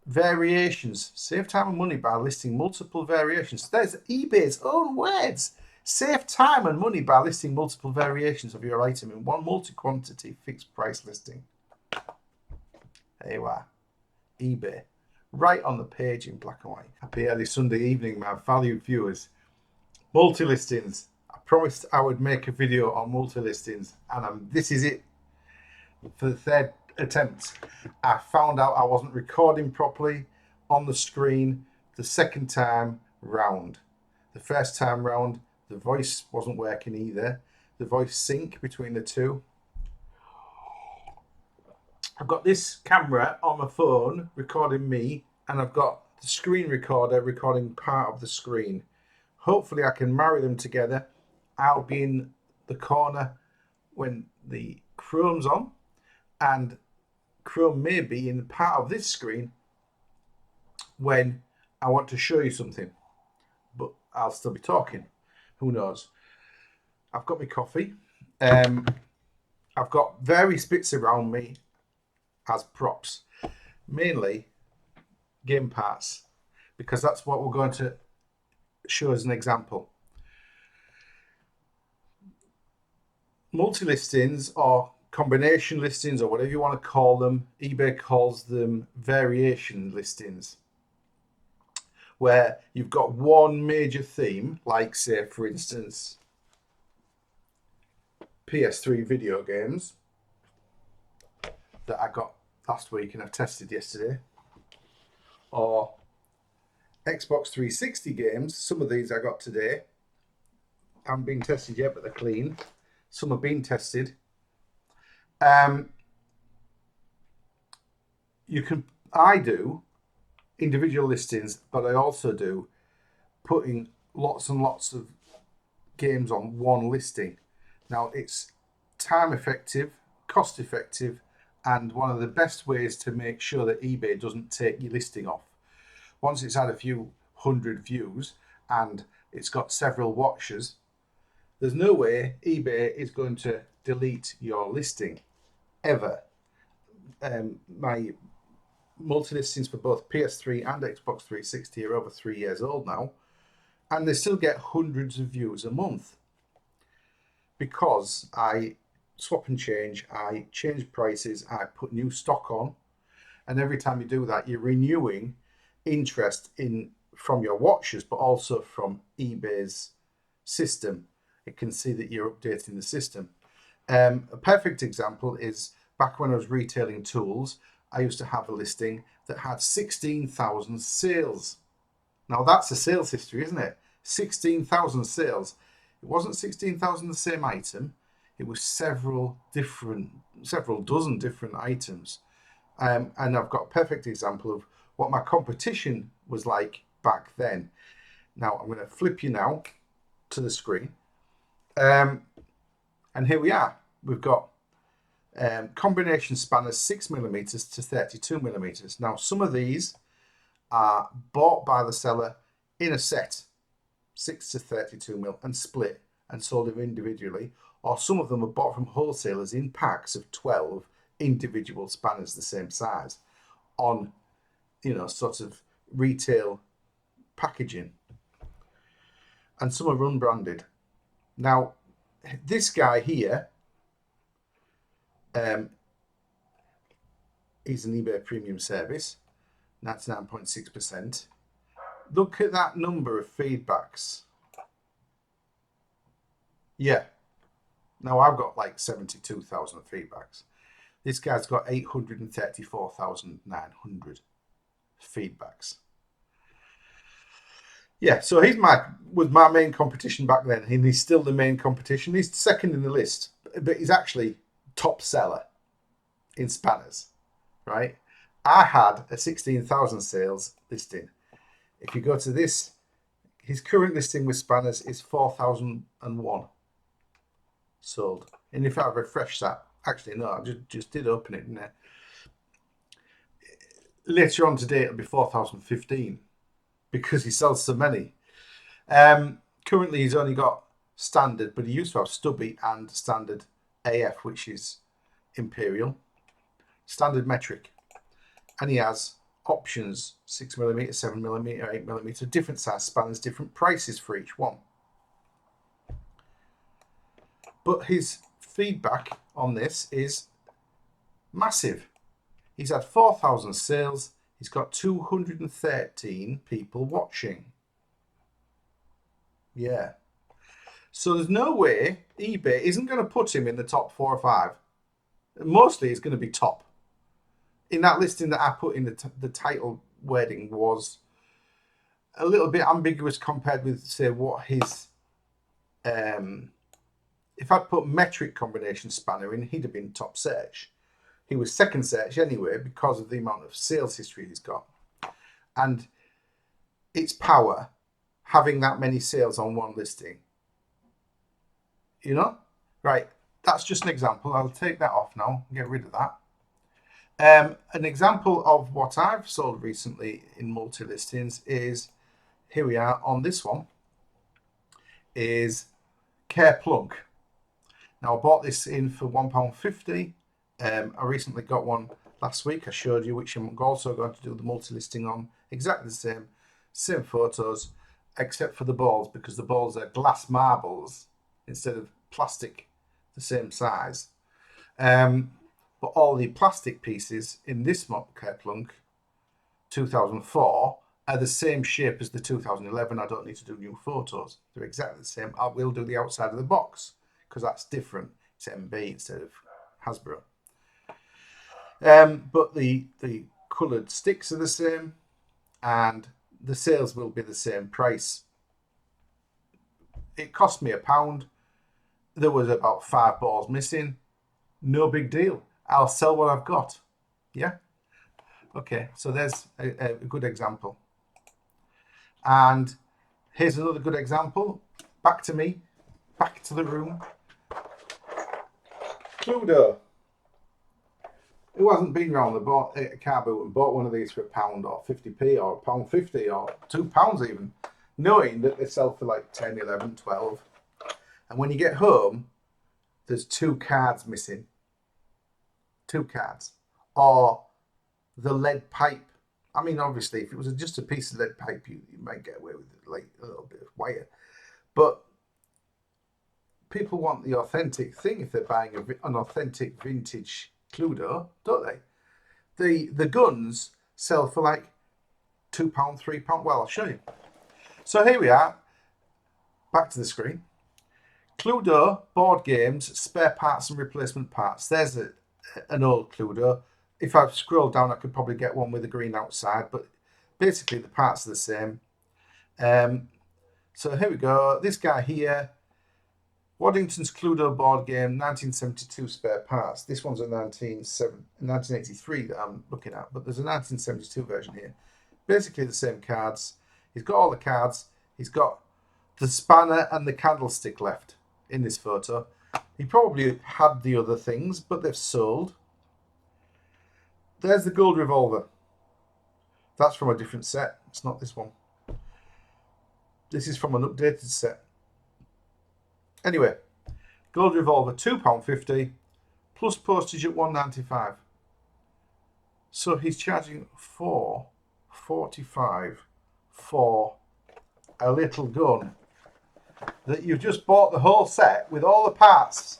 variations. Save time and money by listing multiple variations. There's eBay's own words. Save time and money by listing multiple variations of your item in one multi-quantity fixed price listing. There you are. eBay. Right on the page in black and white. Happy early Sunday evening, my valued viewers. Multi-listings. I promised I would make a video on multi-listings, and this is it. For the third attempt, I found out I wasn't recording properly on the screen the second time round. The first time round, the voice wasn't working either. The voice sync between the two. I've got this camera on my phone recording me, and I've got the screen recorder recording part of the screen. Hopefully I can marry them together. I'll be in the corner when the Chrome's on, and Chrome may be in part of this screen when I want to show you something, but I'll still be talking. Who knows? I've got my coffee. I've got various bits around me as props, mainly game parts, because that's what we're going to show as an example. Multi-listings or combination listings, or whatever you want to call them, eBay calls them variation listings, where you've got one major theme, like say for instance PS3 video games that I got last week and I've tested yesterday, or Xbox 360 games. Some of these I got today, haven't been tested yet, but they're clean. Some have been tested. I do individual listings, but I also do putting lots and lots of games on one listing. Now, it's time effective, cost effective, and one of the best ways to make sure that eBay doesn't take your listing off. Once it's had a few hundred views and it's got several watchers, there's no way eBay is going to delete your listing ever. My multi-listings for both PS3 and Xbox 360 are over 3 years old now, and they still get hundreds of views a month because I swap and change, I change prices, I put new stock on, and every time you do that, you're renewing interest in from your watchers, but also from eBay's system. It can see that you're updating the system. A perfect example is back when I was retailing tools, I used to have a listing that had 16,000 sales. Now that's a sales history, isn't it? 16,000 sales. It wasn't 16,000 the same item. It was several dozen different items. And I've got a perfect example of what my competition was like back then. Now I'm going to flip you now to the screen. And here we are. We've got combination spanners 6mm to 32mm. Now some of these are bought by the seller in a set, 6 to 32mm, and split and sold individually, or some of them are bought from wholesalers in packs of 12 individual spanners the same size on, sort of retail packaging, and some are unbranded. Now this guy here, is an eBay premium service, 99.6%. Look at that number of feedbacks. Yeah. Now I've got like 72,000 feedbacks. This guy's got 834,900 feedbacks. Yeah, so was my main competition back then, and he's still the main competition. He's second in the list, but he's actually top seller in spanners, right? I had a 16,000 sales listing. If you go to this, his current listing with spanners is 4,001 sold. And if I refresh that, actually no, I just did open it, didn't I? Later on today it'll be 4,015 because he sells so many. Currently he's only got standard, but he used to have stubby and standard AF, which is imperial, standard metric, and he has options, 6mm, 7mm, 8mm, different size spanners, different prices for each one. But his feedback on this is massive. He's had 4,000 sales. He's got 213 people watching. Yeah. So there's no way eBay isn't going to put him in the top 4 or 5. Mostly it's going to be top. In that listing that I put in the title wording was a little bit ambiguous compared with, say, what his... if I'd put metric combination spanner in, he'd have been top search. He was second search anyway because of the amount of sales history he's got. And its power, having that many sales on one listing. You know? Right, that's just an example. I'll take that off now and get rid of that. An example of what I've sold recently in multi-listings is, here we are on this one, is Care Plunk. Now I bought this in for £1.50. I recently got one last week I showed you, which I'm also going to do the multi-listing on. Exactly the same photos, except for the balls, because the balls are glass marbles instead of plastic, the same size. But all the plastic pieces in this Care Plunk 2004 are the same shape as the 2011. I don't need to do new photos. They're exactly the same. I will do the outside of the box because that's different. It's MB instead of Hasbro. But the coloured sticks are the same and the sales will be the same price. It cost me £1. There was about 5 balls missing. No big deal. I'll sell what I've got. Yeah? Okay, so there's a good example. And here's another good example. Back to me. Back to the room. Cluedo. Who hasn't been round a car boot and bought one of these for £1 or 50p or £1.50 or £2 even, knowing that they sell for like 10, 11, 12. And when you get home, there's 2 cards missing. 2 cards. Or the lead pipe. I mean, obviously, if it was just a piece of lead pipe, you might get away with it, like a little bit of wire. But people want the authentic thing if they're buying an authentic vintage Cluedo, don't they? The guns sell for like £2, £3. Well, I'll show you. So here we are. Back to the screen. Cluedo, board games, spare parts and replacement parts. There's an old Cluedo. If I scroll down, I could probably get one with a green outside, but basically the parts are the same. So here we go. This guy here, Waddington's Cluedo board game, 1972 spare parts. This one's a 1983 that I'm looking at, but there's a 1972 version here. Basically the same cards. He's got all the cards. He's got the spanner and the candlestick left in this photo. He probably had the other things, but they've sold. There's the gold revolver. That's from a different set. It's not this one. This is from an updated set. Anyway, gold revolver, £2.50 plus postage at £1.95. So he's charging £4.45 for a little gun that you've just bought the whole set with all the parts,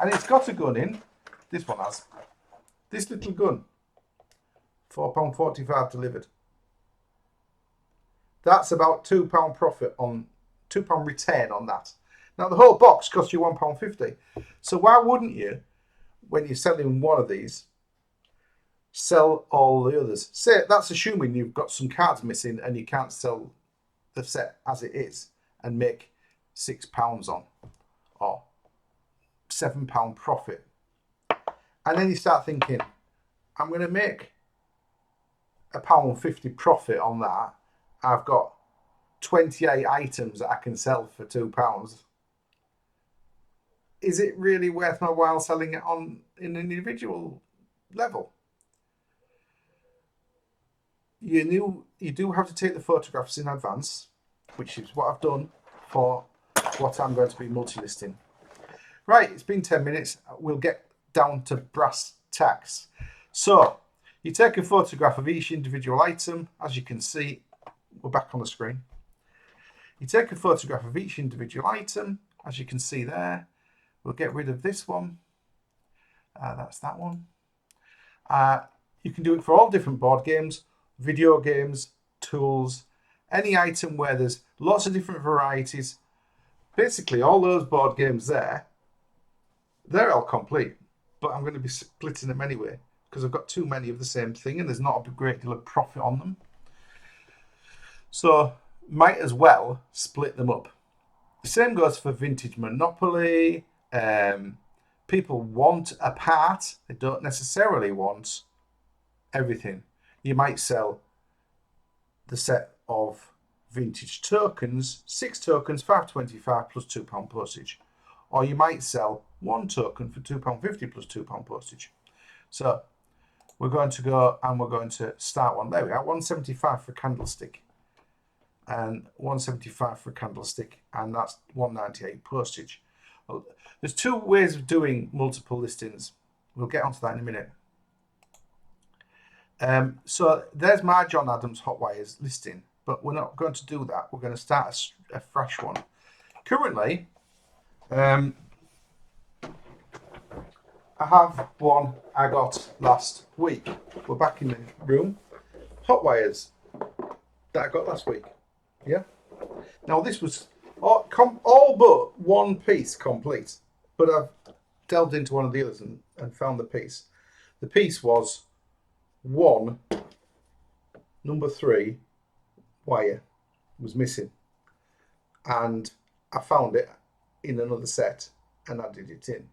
and it's got a gun in. This one has. This little gun, £4.45 delivered. That's about £2 profit on £2 return on that. Now the whole box costs you £1.50. So why wouldn't you, when you're selling one of these, sell all the others? Say that's assuming you've got some cards missing and you can't sell the set as it is and make £6 on or £7 profit. And then you start thinking, I'm going to make £1.50 profit on that. I've got 28 items that I can sell for £2. Is it really worth my while selling it on an individual level? You do have to take the photographs in advance, which is what I've done for what I'm going to be multi-listing. Right, it's been 10 minutes. We'll get down to brass tacks. So You take a photograph of each individual item. As you can see, we're back on the screen. You take a photograph of each individual item. As you can see there, we'll get rid of this one. That's that one. You can do it for all different board games, video games, tools, any item where there's lots of different varieties. Basically, all those board games there, they're all complete. But I'm going to be splitting them anyway because I've got too many of the same thing and there's not a great deal of profit on them. So might as well split them up. The same goes for vintage Monopoly. People want a part. They don't necessarily want everything. You might sell the set of vintage tokens, 6 tokens, £5.25 plus £2 postage. Or you might sell 1 token for £2.50 plus £2 postage. So we're going to go and we're going to start one. There we are, £1.75 for candlestick. And £1.75 for candlestick, and that's £1.98 postage. Well, there's 2 ways of doing multiple listings. We'll get onto that in a minute. So there's my John Adams Hot Wires listing, but we're not going to do that. We're going to start a fresh one. Currently, I have one I got last week. We're back in the room. Hot Wires that I got last week. Yeah. Now this was all but one piece complete, but I've delved into one of the others and found the piece. The piece was number 3 wire was missing, and I found it in another set and added it in.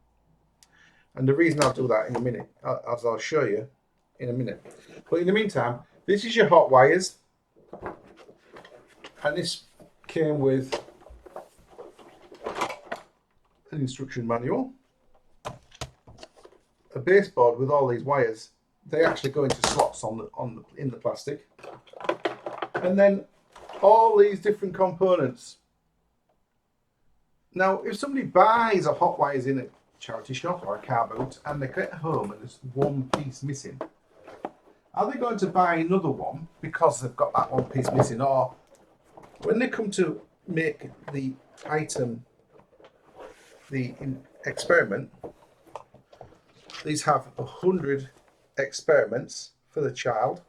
And the reason I'll do that in a minute, as I'll show you in a minute. But in the meantime, this is your hot wires. And this came with an instruction manual, a baseboard with all these wires. They actually go into slots in the plastic, and then all these different components. Now, if somebody buys a hot wires in a charity shop or a car boot and they get home and there's one piece missing, are they going to buy another one because they've got that one piece missing, or when they come to make the item, the experiment, these have 100 experiments for the child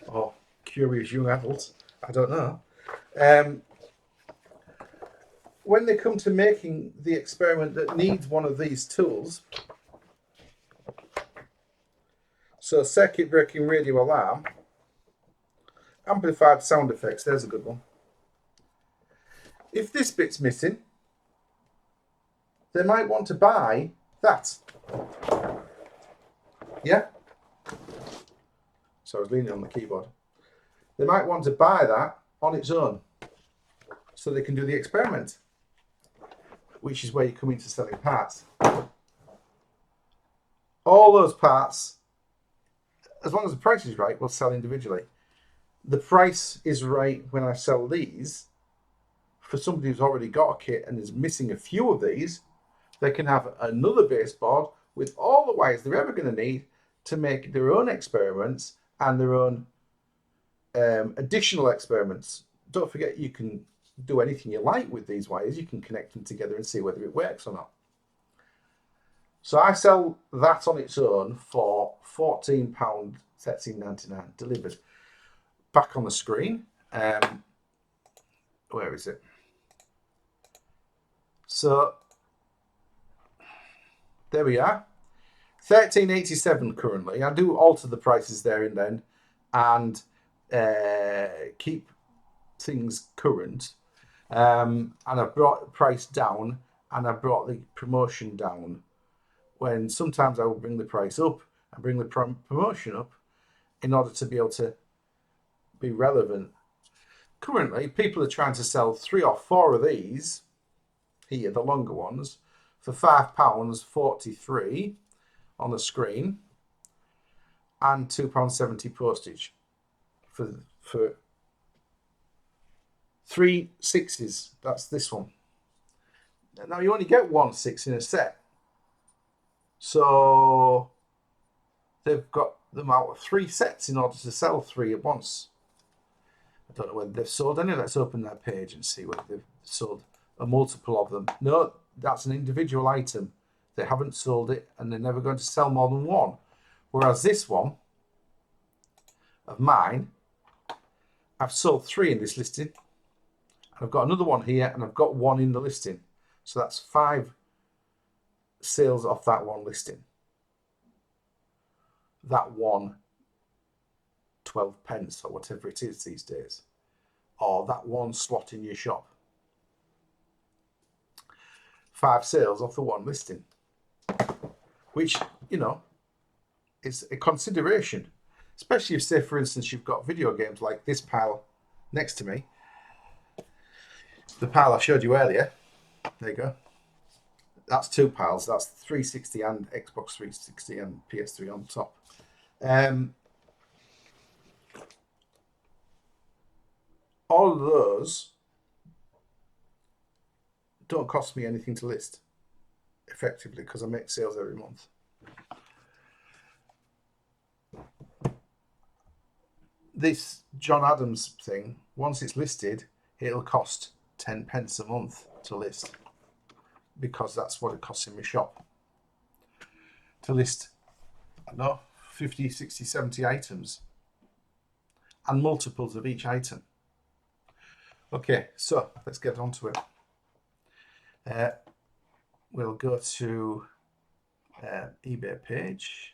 or curious young adult, I don't know. When they come to making the experiment that needs one of these tools, so circuit breaking radio alarm, amplified sound effects, there's a good one. If this bit's missing, they might want to buy that. Yeah? So I was leaning on the keyboard. They might want to buy that on its own so they can do the experiment, which is where you come into selling parts. All those parts, as long as the price is right, we'll sell individually. The price is right when I sell these. For somebody who's already got a kit and is missing a few of these, they can have another baseboard with all the wires they're ever going to need to make their own experiments and their own additional experiments. Don't forget, you can do anything you like with these wires. You can connect them together and see whether it works or not. So I sell that on its own for £14, £13.99 delivered. Back on the screen. Where is it? So there we are. £13.87 currently. I do alter the prices there and then and keep things current. And I've brought the price down and I've brought the promotion down. When sometimes I will bring the price up and bring the promotion up in order to be able to be relevant. Currently, people are trying to sell 3 or 4 of these here, the longer ones, for £5.43 on the screen and £2.70 postage for 3 6s. That's this one. Now you only get 1 6 in a set, so they've got them out of 3 sets in order to sell 3 at once. I don't know whether they've sold any. Let's open their page and see whether they've sold a multiple of them. No, that's an individual item. They haven't sold it, and they're never going to sell more than one. Whereas this one of mine, I've sold 3 in this listing. I've got another one here, and I've got 1 in the listing. So that's 5 sales off that one listing. That one 12 pence or whatever it is these days, or that one slot in your shop. 5 sales off the one listing, which, you know, is a consideration, especially if, say, for instance, you've got video games like this pile next to me, the pile I showed you earlier. There you go. That's 2 piles. That's 360 and Xbox 360 and PS3 on top. All of those don't cost me anything to list, effectively, because I make sales every month. This John Adams thing, once it's listed, it'll cost 10 pence a month to list, because that's what it costs in my shop to list, I don't know, 50, 60, 70 items and multiples of each item. Okay, so let's get on to it. We'll go to eBay page,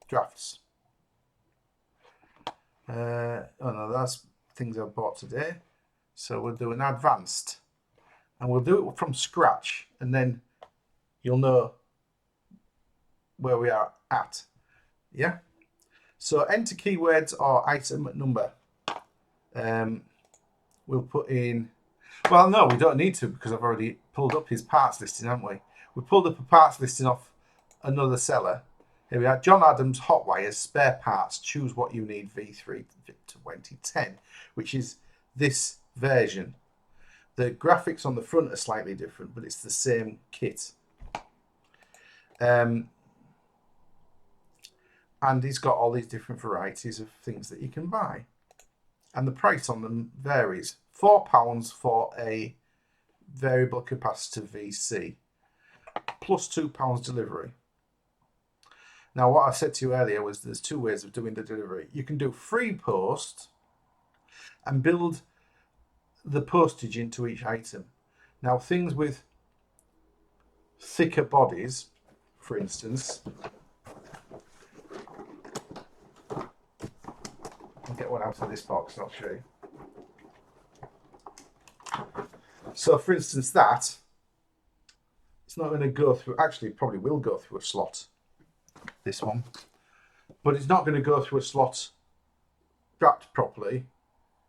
drafts. Oh no, that's things I've bought today. So we'll do an advanced, and we'll do it from scratch, and then you'll know where we are at. Yeah. So enter keywords or item number. We'll put in, well, no, we don't need to, because I've already pulled up his parts listing, haven't we? We pulled up a parts listing off another seller. Here we are, John Adams hot wires, spare parts, choose what you need, V3 2010, which is this version. The graphics on the front are slightly different, but it's the same kit. And he's got all these different varieties of things that you can buy. And the price on them varies. £4 for a variable capacitor VC, plus £2 delivery. Now, what I said to you earlier was there's 2 ways of doing the delivery. You can do free post and build the postage into each item. Now, things with thicker bodies, for instance, I'll get one out of this box and I'll show you. So, for instance, that, it's not going to go through, actually it probably will go through a slot, this one, but it's not going to go through a slot wrapped properly,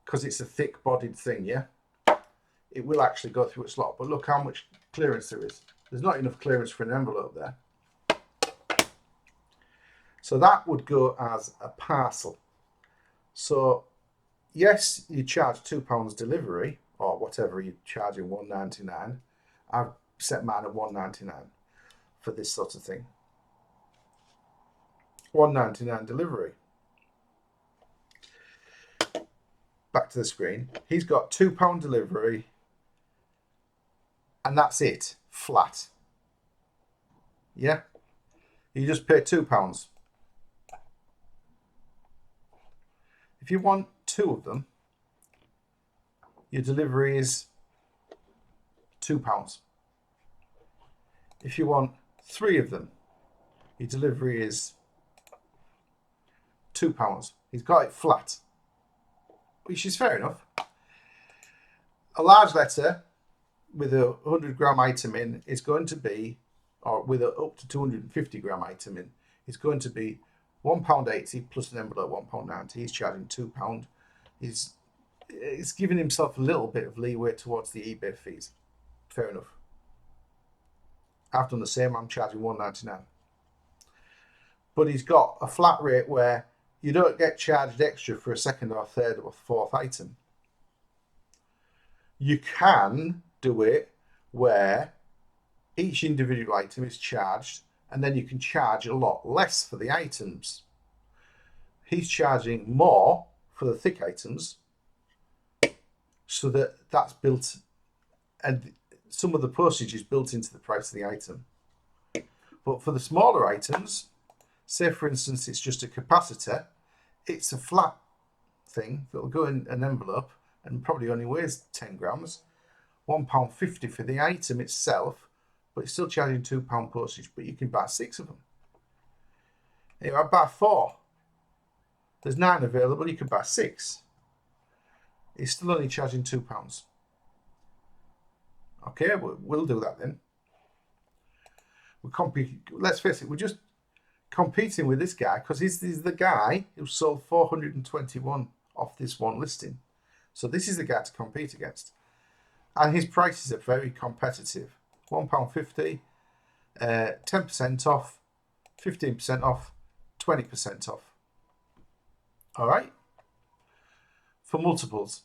because it's a thick bodied thing, yeah? It will actually go through a slot, but look how much clearance there is. There's not enough clearance for an envelope there. So that would go as a parcel. So yes, you charge £2 delivery, or whatever you're charging, £1.99. I've set mine at £1.99 for this sort of thing. £1.99 delivery. Back to the screen. He's got £2 delivery, and that's it, flat. Yeah, you just pay £2. If you want 2 of them, your delivery is £2. If you want 3 of them, your delivery is £2. He's got it flat, which is fair enough. A large letter with a 100-gram item in is going to be, or with a up to 250-gram item in, is going to be £1.80 plus an envelope £1.90. He's charging £2. He's giving himself a little bit of leeway towards the eBay fees. Fair enough. I've done the same. I'm charging £1.99. But he's got a flat rate where you don't get charged extra for a second or third or fourth item. You can do it where each individual item is charged and then you can charge a lot less for the items. He's charging more for the thick items, so that's built, and some of the postage is built into the price of the item. But for the smaller items, say for instance it's just a capacitor, it's a flat thing that'll go in an envelope and probably only weighs 10 grams, £1.50 for the item itself, but it's still charging £2 postage, but you can buy 6 of them. Here, I buy 4. There's 9 available, you can buy 6. It's still only charging £2. Okay, we'll do that then. Let's face it, we're just competing with this guy because he's the guy who sold 421 off this one listing. So this is the guy to compete against. And his prices are very competitive. £1.50, 10% off, 15% off, 20% off. All right? For multiples.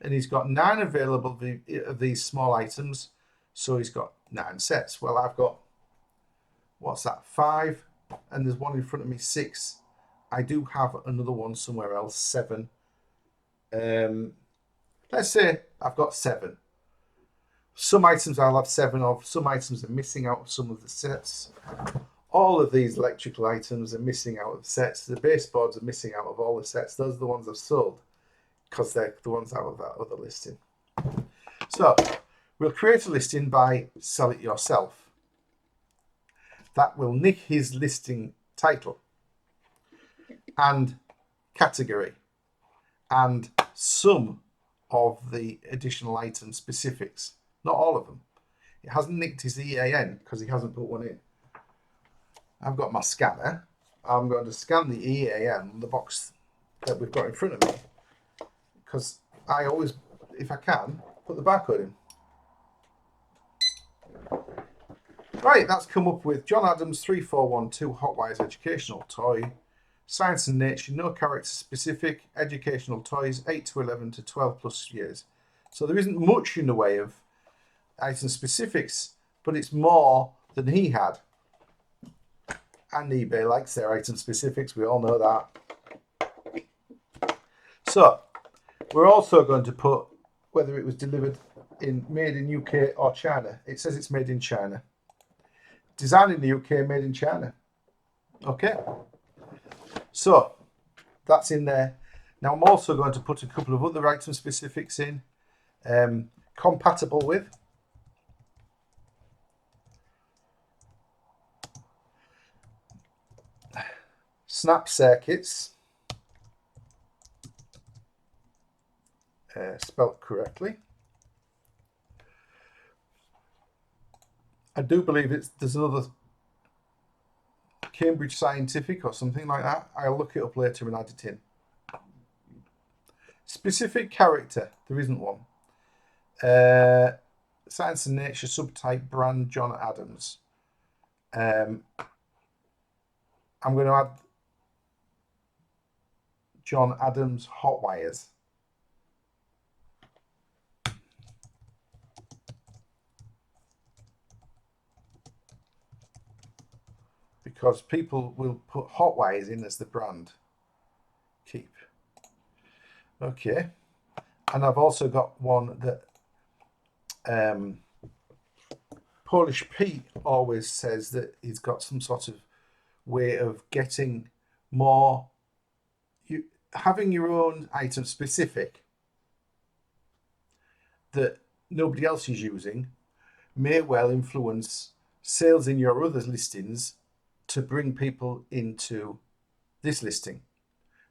And he's got 9 available of these small items. So he's got 9 sets. Well, I've got, what's that, 5. And there's one in front of me, 6. I do have another one somewhere else, 7. Let's say I've got 7. Some items I'll have 7 of. Some items are missing out of some of the sets. All of these electrical items are missing out of sets. The baseboards are missing out of all the sets. Those are the ones I've sold because they're the ones out of that other listing. So we'll create a listing by sell it yourself. That will nick his listing title and category and some of the additional item specifics. Not all of them. It hasn't nicked his EAN because he hasn't put one in. I've got my scanner. I'm going to scan the EAN, the box that we've got in front of me, because I always, if I can, put the barcode in. Right, that's come up with John Adams 3412 Hotwires Educational Toy, Science and Nature, no character specific, educational toys, 8 to 11 to 12 plus years. So there isn't much in the way of item specifics, but it's more than he had. And eBay likes their item specifics, we all know that. So we're also going to put whether it was delivered in made in UK or China. It says it's made in China. Designed in the UK, made in China. Okay. So that's in there. Now I'm also going to put a couple of other item specifics in. Compatible with. Snap circuits. Spelt correctly. I do believe there's another Cambridge Scientific or something like that. I'll look it up later and add it in. Specific character, there isn't one. Science and Nature subtype brand John Adams. I'm going to add John Adams Hot Wires. Because people will put Hot Wires in as the brand. Keep. Okay. And I've also got one that Polish Pete always says that he's got some sort of way of getting more, having your own item specific that nobody else is using may well influence sales in your other listings to bring people into this listing.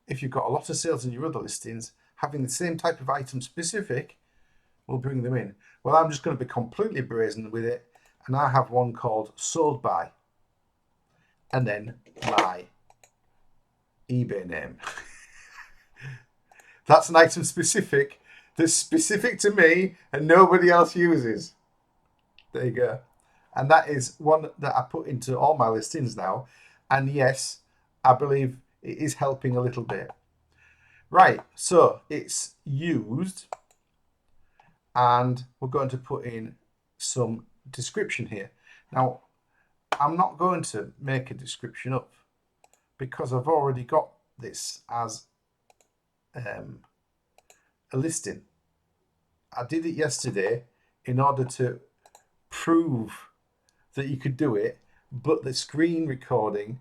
If you've got a lot of sales in your other listings, having the same type of item specific will bring them in. Well, I'm just going to be completely brazen with it, and I have one called sold by, and then my eBay name. That's an item specific that's specific to me and nobody else uses. There you go. And that is one that I put into all my listings now. And yes, I believe it is helping a little bit. Right, so it's used. And we're going to put in some description here. Now, I'm not going to make a description up because I've already got this as a listing. I did it yesterday in order to prove that you could do it, but the screen recording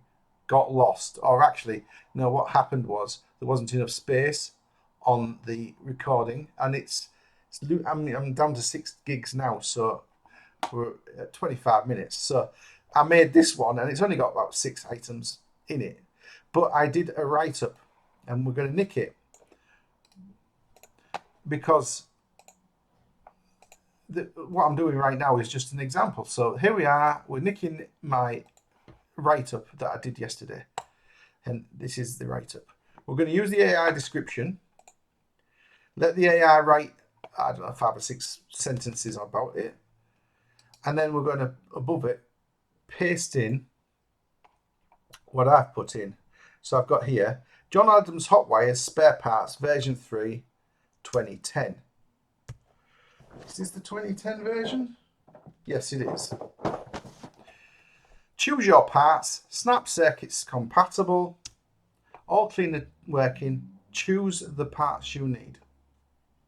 got lost. Or actually, no, what happened was there wasn't enough space on the recording, and I'm down to 6 gigs now, so we're at 25 minutes. So I made this one, and it's only got about 6 items in it, but I did a write-up, and we're going to nick it because what I'm doing right now is just an example. So here we are, we're nicking my write-up that I did yesterday, and this is the write-up. We're going to use the AI description, let the AI write, I don't know, 5 or 6 sentences about it, and then we're going to, above it, paste in what I've put in. So I've got here, John Adams Hot Wires Spare Parts version 3 2010. Is this the 2010 version? Yes, it is. Choose your parts, snap circuits compatible, all clean and working, choose the parts you need.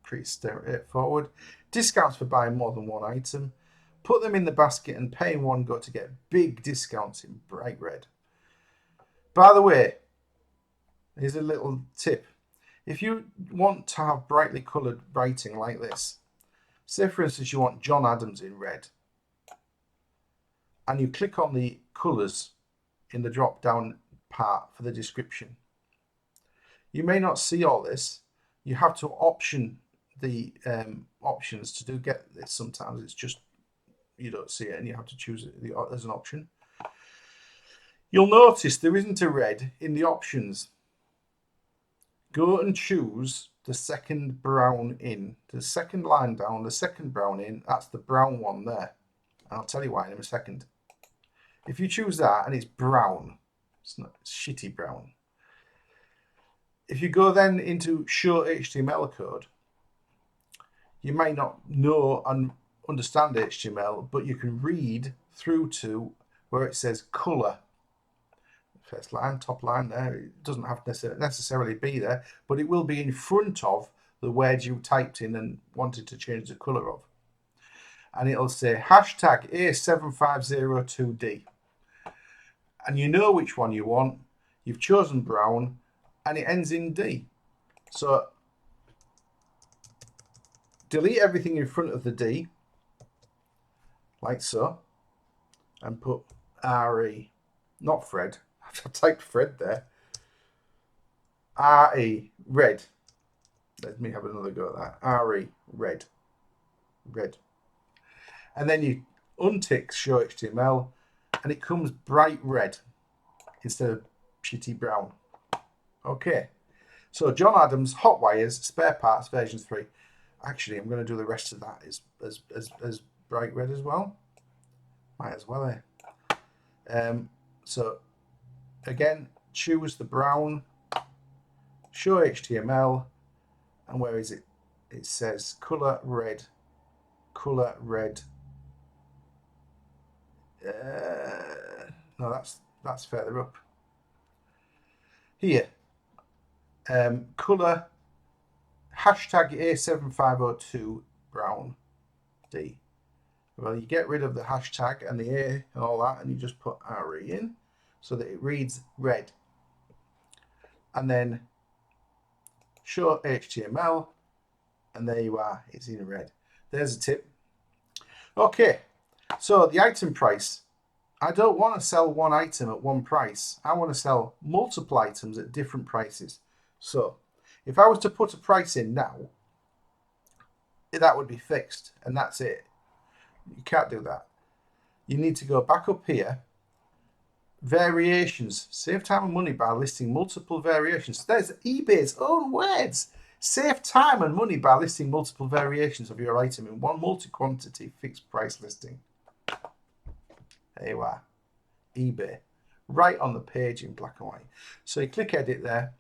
Pretty straightforward. Discounts for buying more than one item. Put them in the basket and pay in one go to get big discounts in bright red. By the way, here's a little tip. If you want to have brightly coloured writing like this, say for instance you want John Adams in red, and you click on the colours in the drop down part for the description, you may not see all this. You have to option the options to get this. Sometimes it's just you don't see it and you have to choose it as an option. You'll notice there isn't a red in the options. Go and choose the second brown in, the second line down, the second brown in. That's the brown one there, and I'll tell you why in a second. If you choose that and it's brown, it's not, it's shitty brown. If you go then into show HTML code, you may not know and understand HTML, but you can read through to where it says color. First line, top line there, it doesn't have to necessarily be there, but it will be in front of the word you typed in and wanted to change the color of. And it'll say hashtag A7502D. And you know which one you want. You've chosen brown and it ends in D. So delete everything in front of the D, like so, and put RE, not Fred. I typed Fred there. RE, red. Let me have another go at that. RE, red. Red. And then you untick show HTML and it comes bright red instead of shitty brown. Okay. So John Adams Hot Wires Spare Parts version 3. Actually, I'm going to do the rest of that as bright red as well. Might as well, eh? So again, choose the brown, show HTML, and where is it? It says color red, color red. No, that's further up. Here, color hashtag A7502 brown D. Well, you get rid of the hashtag and the A and all that, and you just put RE in so that it reads red. And then show HTML, and there you are, it's in red. There's a tip. Okay, so the item price. I don't want to sell one item at one price. I want to sell multiple items at different prices. So if I was to put a price in now, that would be fixed, and that's it. You can't do that. You need to go back up here. Variations. Save time and money by listing multiple variations. There's eBay's own words. Save time and money by listing multiple variations of your item in one multi-quantity fixed price listing. There you are. eBay. Right on the page in black and white. So you click edit there.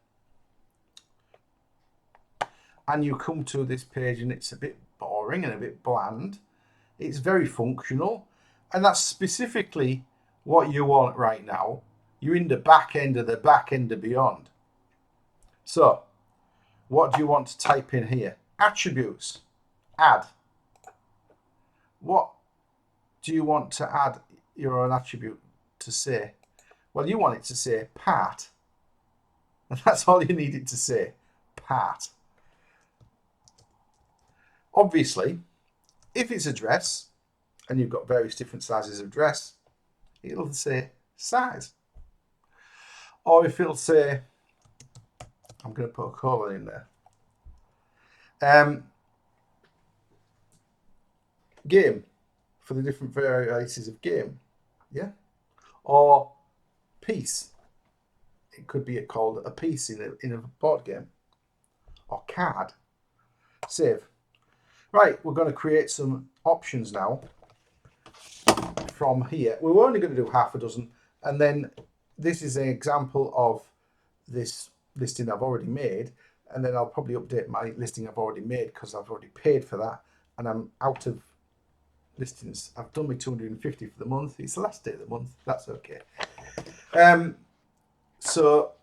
And you come to this page and it's a bit boring and a bit bland. It's very functional. And that's specifically what you want right now. You're in the back end of the back end of beyond. So, what do you want to type in here? Attributes. Add. What do you want to add your own attribute to say? Well, you want it to say part. And that's all you need it to say. Part. Obviously, if it's a dress, and you've got various different sizes of dress, it'll say size. Or if it'll say, I'm going to put a colon in there. Game, for the different varieties of game. Yeah. Or piece. It could be called a piece in a board game. Or card. Save. Right, we're going to create some options now from here. We're only going to do half a dozen, and then this is an example of this listing I've already made, and then I'll probably update my listing I've already made because I've already paid for that, and I'm out of listings. I've done my 250 for the month. It's the last day of the month. That's okay. So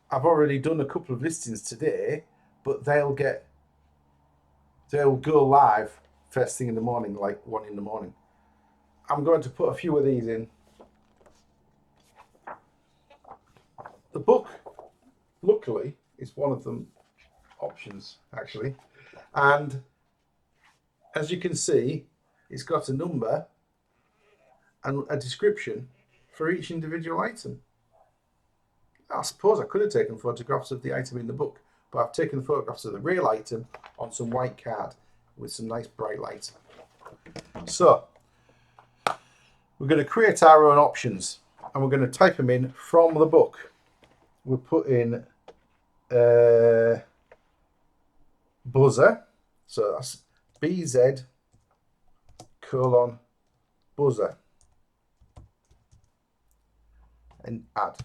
I've already done a couple of listings today, but they'll go live first thing in the morning, like 1 in the morning. I'm going to put a few of these in. The book, luckily, is one of them options, actually. And as you can see, it's got a number and a description for each individual item. I suppose I could have taken photographs of the item in the book, but I've taken photographs of the real item on some white card with some nice bright light. So, we're going to create our own options, and we're going to type them in from the book. We'll put in buzzer, so that's BZ buzzer, and add.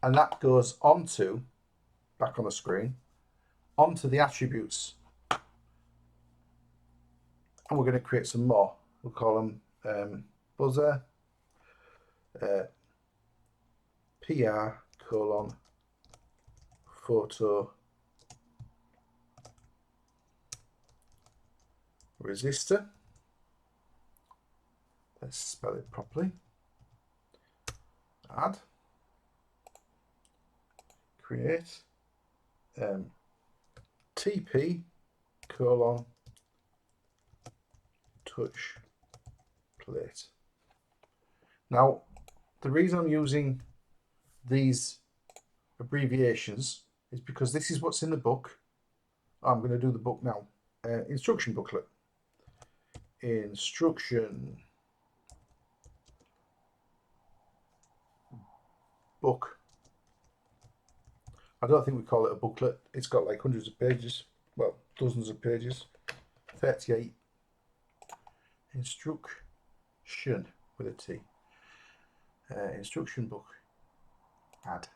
And that goes onto, back on the screen, onto the attributes. And we're going to create some more. We'll call them buzzer, PR photo resistor. Let's spell it properly. Add. Create. TP touch plate. Now, the reason I'm using these abbreviations is because this is what's in the book. I'm going to do the book now. Instruction booklet. Instruction book. I don't think we call it a booklet. It's got like hundreds of pages. Well, dozens of pages. 38. Instruction with a T. Instruction book. Add.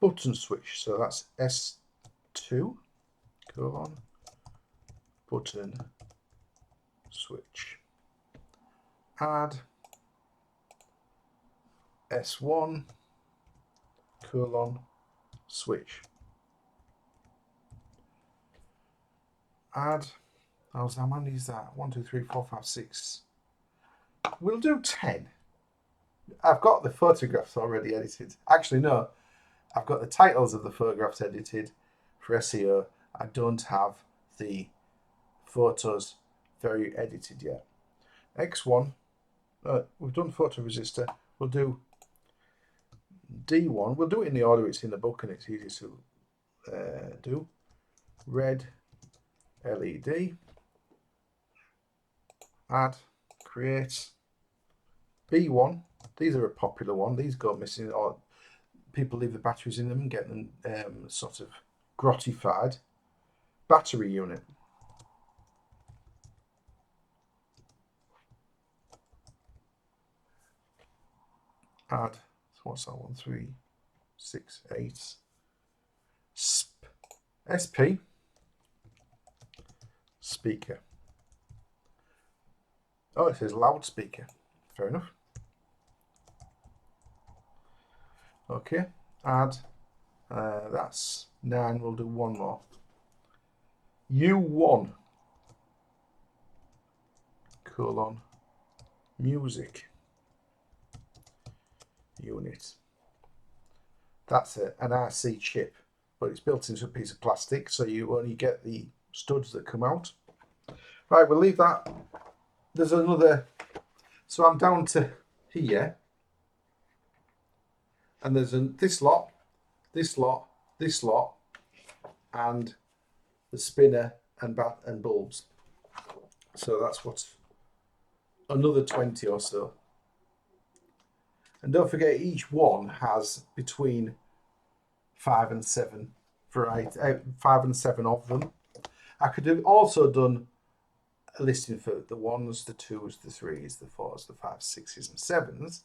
Button switch. So that's S2 button switch. Add. S1 switch. Add. How many is that? 1, 2, 3, 4, 5, 6. We'll do 10. I've got the photographs already edited. Actually, no. I've got the titles of the photographs edited for SEO. I don't have the photos very edited yet. X1. We've done photo resistor. We'll do D1. We'll do it in the order it's in the book, and it's easy to do. Red LED. Add. Create. B1. These are a popular one. These go missing, or people leave the batteries in them and get them sort of grottified. Battery unit. Add. So what's that? 1, 3, 6, 8. SP. Speaker. Oh, it says loudspeaker. Fair enough. Okay, add. That's 9. We'll do one more. U1 colon music unit. That's an RC chip, but it's built into a piece of plastic, so you only get the studs that come out. Right, we'll leave that. There's another. So I'm down to here, and there's this lot, this lot, this lot, and the spinner and bulbs. So that's what's another 20 or so. And don't forget, each one has between 5 and 7 variety, 5 and 7 of them. I could have also done a listing for the 1s, the 2s, the 3s, the 4s, the 5s, 6s, and 7s,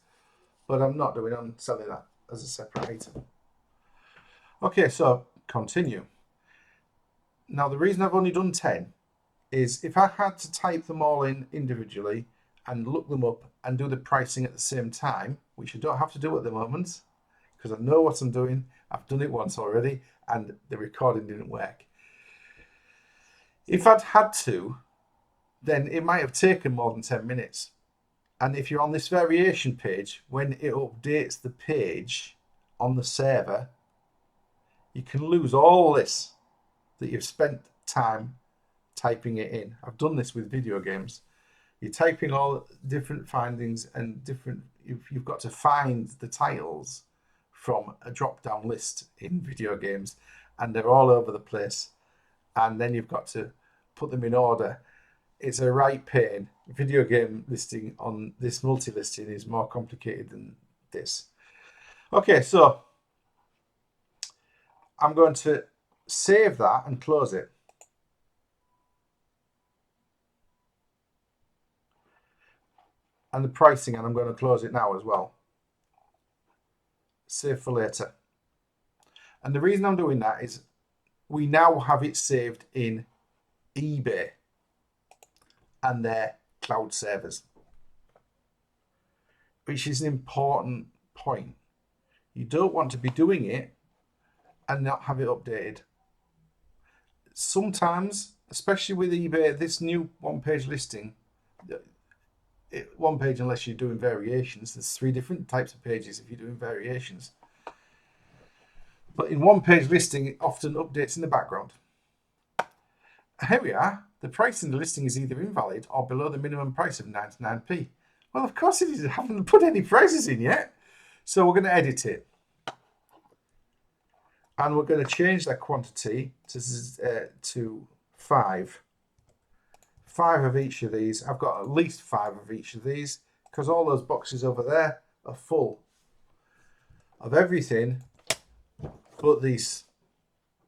but I'm not doing. I'm selling that as a separate item. Okay, so continue. Now the reason I've only done 10 is if I had to type them all in individually and look them up and do the pricing at the same time, which I don't have to do at the moment because I know what I'm doing. I've done it once already and the recording didn't work. If I'd had to, then it might have taken more than 10 minutes. And if you're on this variation page, when it updates the page on the server, you can lose all this that you've spent time typing it in. I've done this with video games. You're typing all different findings and you've got to find the titles from a drop-down list in video games, and they're all over the place. And then you've got to put them in order. It's a right pain. Video game listing on this multi-listing is more complicated than this. Okay, so I'm going to save that and close it. And the pricing, and I'm going to close it now as well. Save for later. And the reason I'm doing that is we now have it saved in eBay and their cloud servers, which is an important point. You don't want to be doing it and not have it updated. Sometimes, especially with eBay, this new one-page listing, one page unless you're doing variations. There's 3 different types of pages if you're doing variations. But in one-page listing, it often updates in the background. Here we are. The price in the listing is either invalid or below the minimum price of 99p. Well, of course it is. I haven't put any prices in yet. So we're going to edit it. And we're going to change that quantity to 5. 5 of each of these. I've got at least 5 of each of these because all those boxes over there are full of everything but these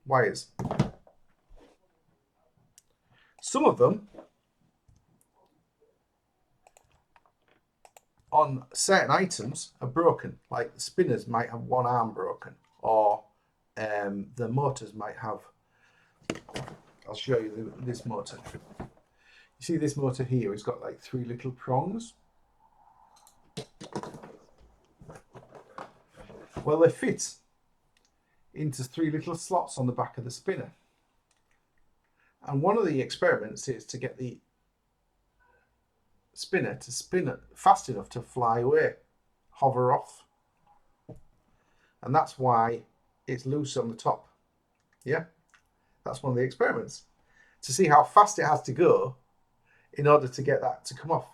wires. Some of them on certain items are broken, like the spinners might have one arm broken, or the motors might have. I'll show you this motor. You see this motor here, it's got like 3 little prongs. Well, they fit into 3 little slots on the back of the spinner. And one of the experiments is to get the spinner to spin it fast enough to fly away, hover off. And that's why it's loose on the top. Yeah, that's one of the experiments, to see how fast it has to go in order to get that to come off.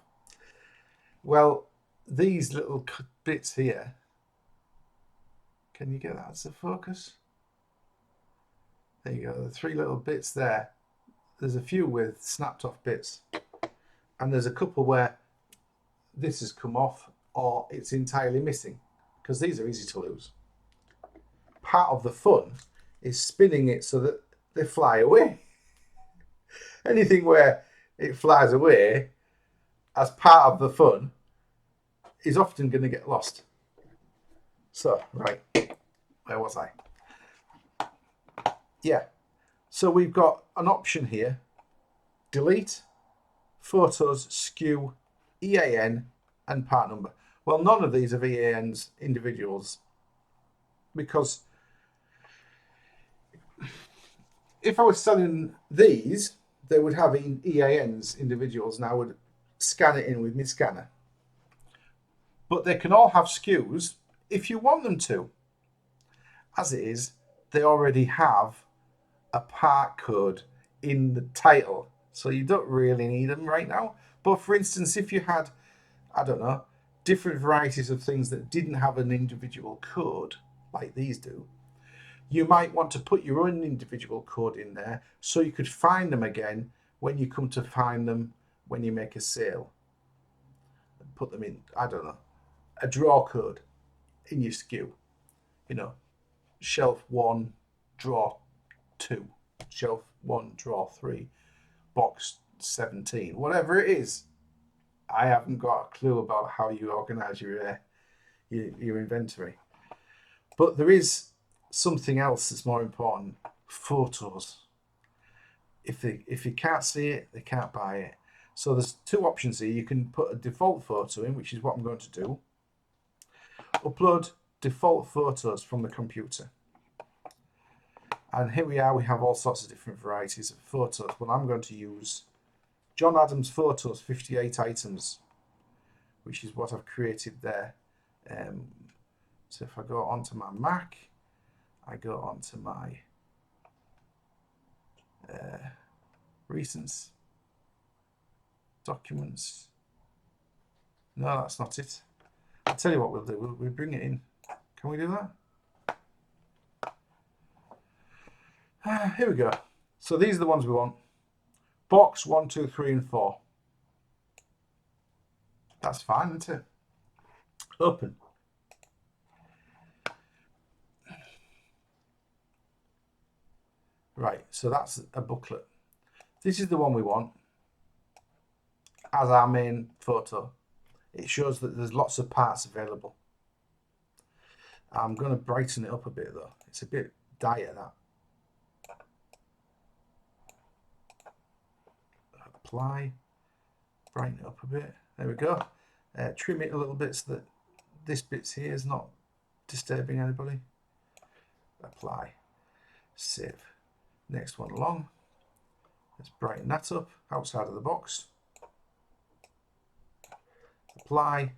Well, these little bits here, can you get that to focus? There you go, the 3 little bits there. There's a few with snapped off bits, and there's a couple where this has come off or it's entirely missing, because these are easy to lose. Part of the fun is spinning it so that they fly away. Anything where it flies away as part of the fun is often going to get lost. So, right, where was I? Yeah, so we've got an option here: delete, photos, skew, EAN and part number. Well, none of these have EANs individuals, because if I was selling these, they would have EANs individuals, and I would scan it in with my scanner. But they can all have SKUs if you want them to. As it is, they already have a part code in the title, so you don't really need them right now. But for instance, if you had, I don't know, different varieties of things that didn't have an individual code like these do, you might want to put your own individual code in there so you could find them again when you come to find them when you make a sale. Put them in, I don't know, a drawer code in your SKU. You know, shelf 1, drawer 2, shelf 1, drawer 3, box 17, whatever it is. I haven't got a clue about how you organize your inventory. But there is something else that's more important: photos. If you can't see it, they can't buy it. So there's two options here. You can put a default photo in, which is what I'm going to do. Upload default photos from the computer. And here we are, we have all sorts of different varieties of photos. Well, I'm going to use John Adams Photos 58 items, which is what I've created there. So if I go onto my Mac, I go onto my recents, documents. No, that's not it. I'll tell you what we'll do. We'll bring it in. Can we do that? Here we go. So these are the ones we want. Box 1, 2, 3, and 4. That's fine, isn't it? Open. Right, so that's a booklet. This is the one we want as our main photo. It shows that there's lots of parts available. I'm going to brighten it up a bit though. It's a bit dire, that. Apply, brighten it up a bit. There we go. Trim it a little bit so that this bit's here is not disturbing anybody. Apply, save. Next one along. Let's brighten that up outside of the box. Apply,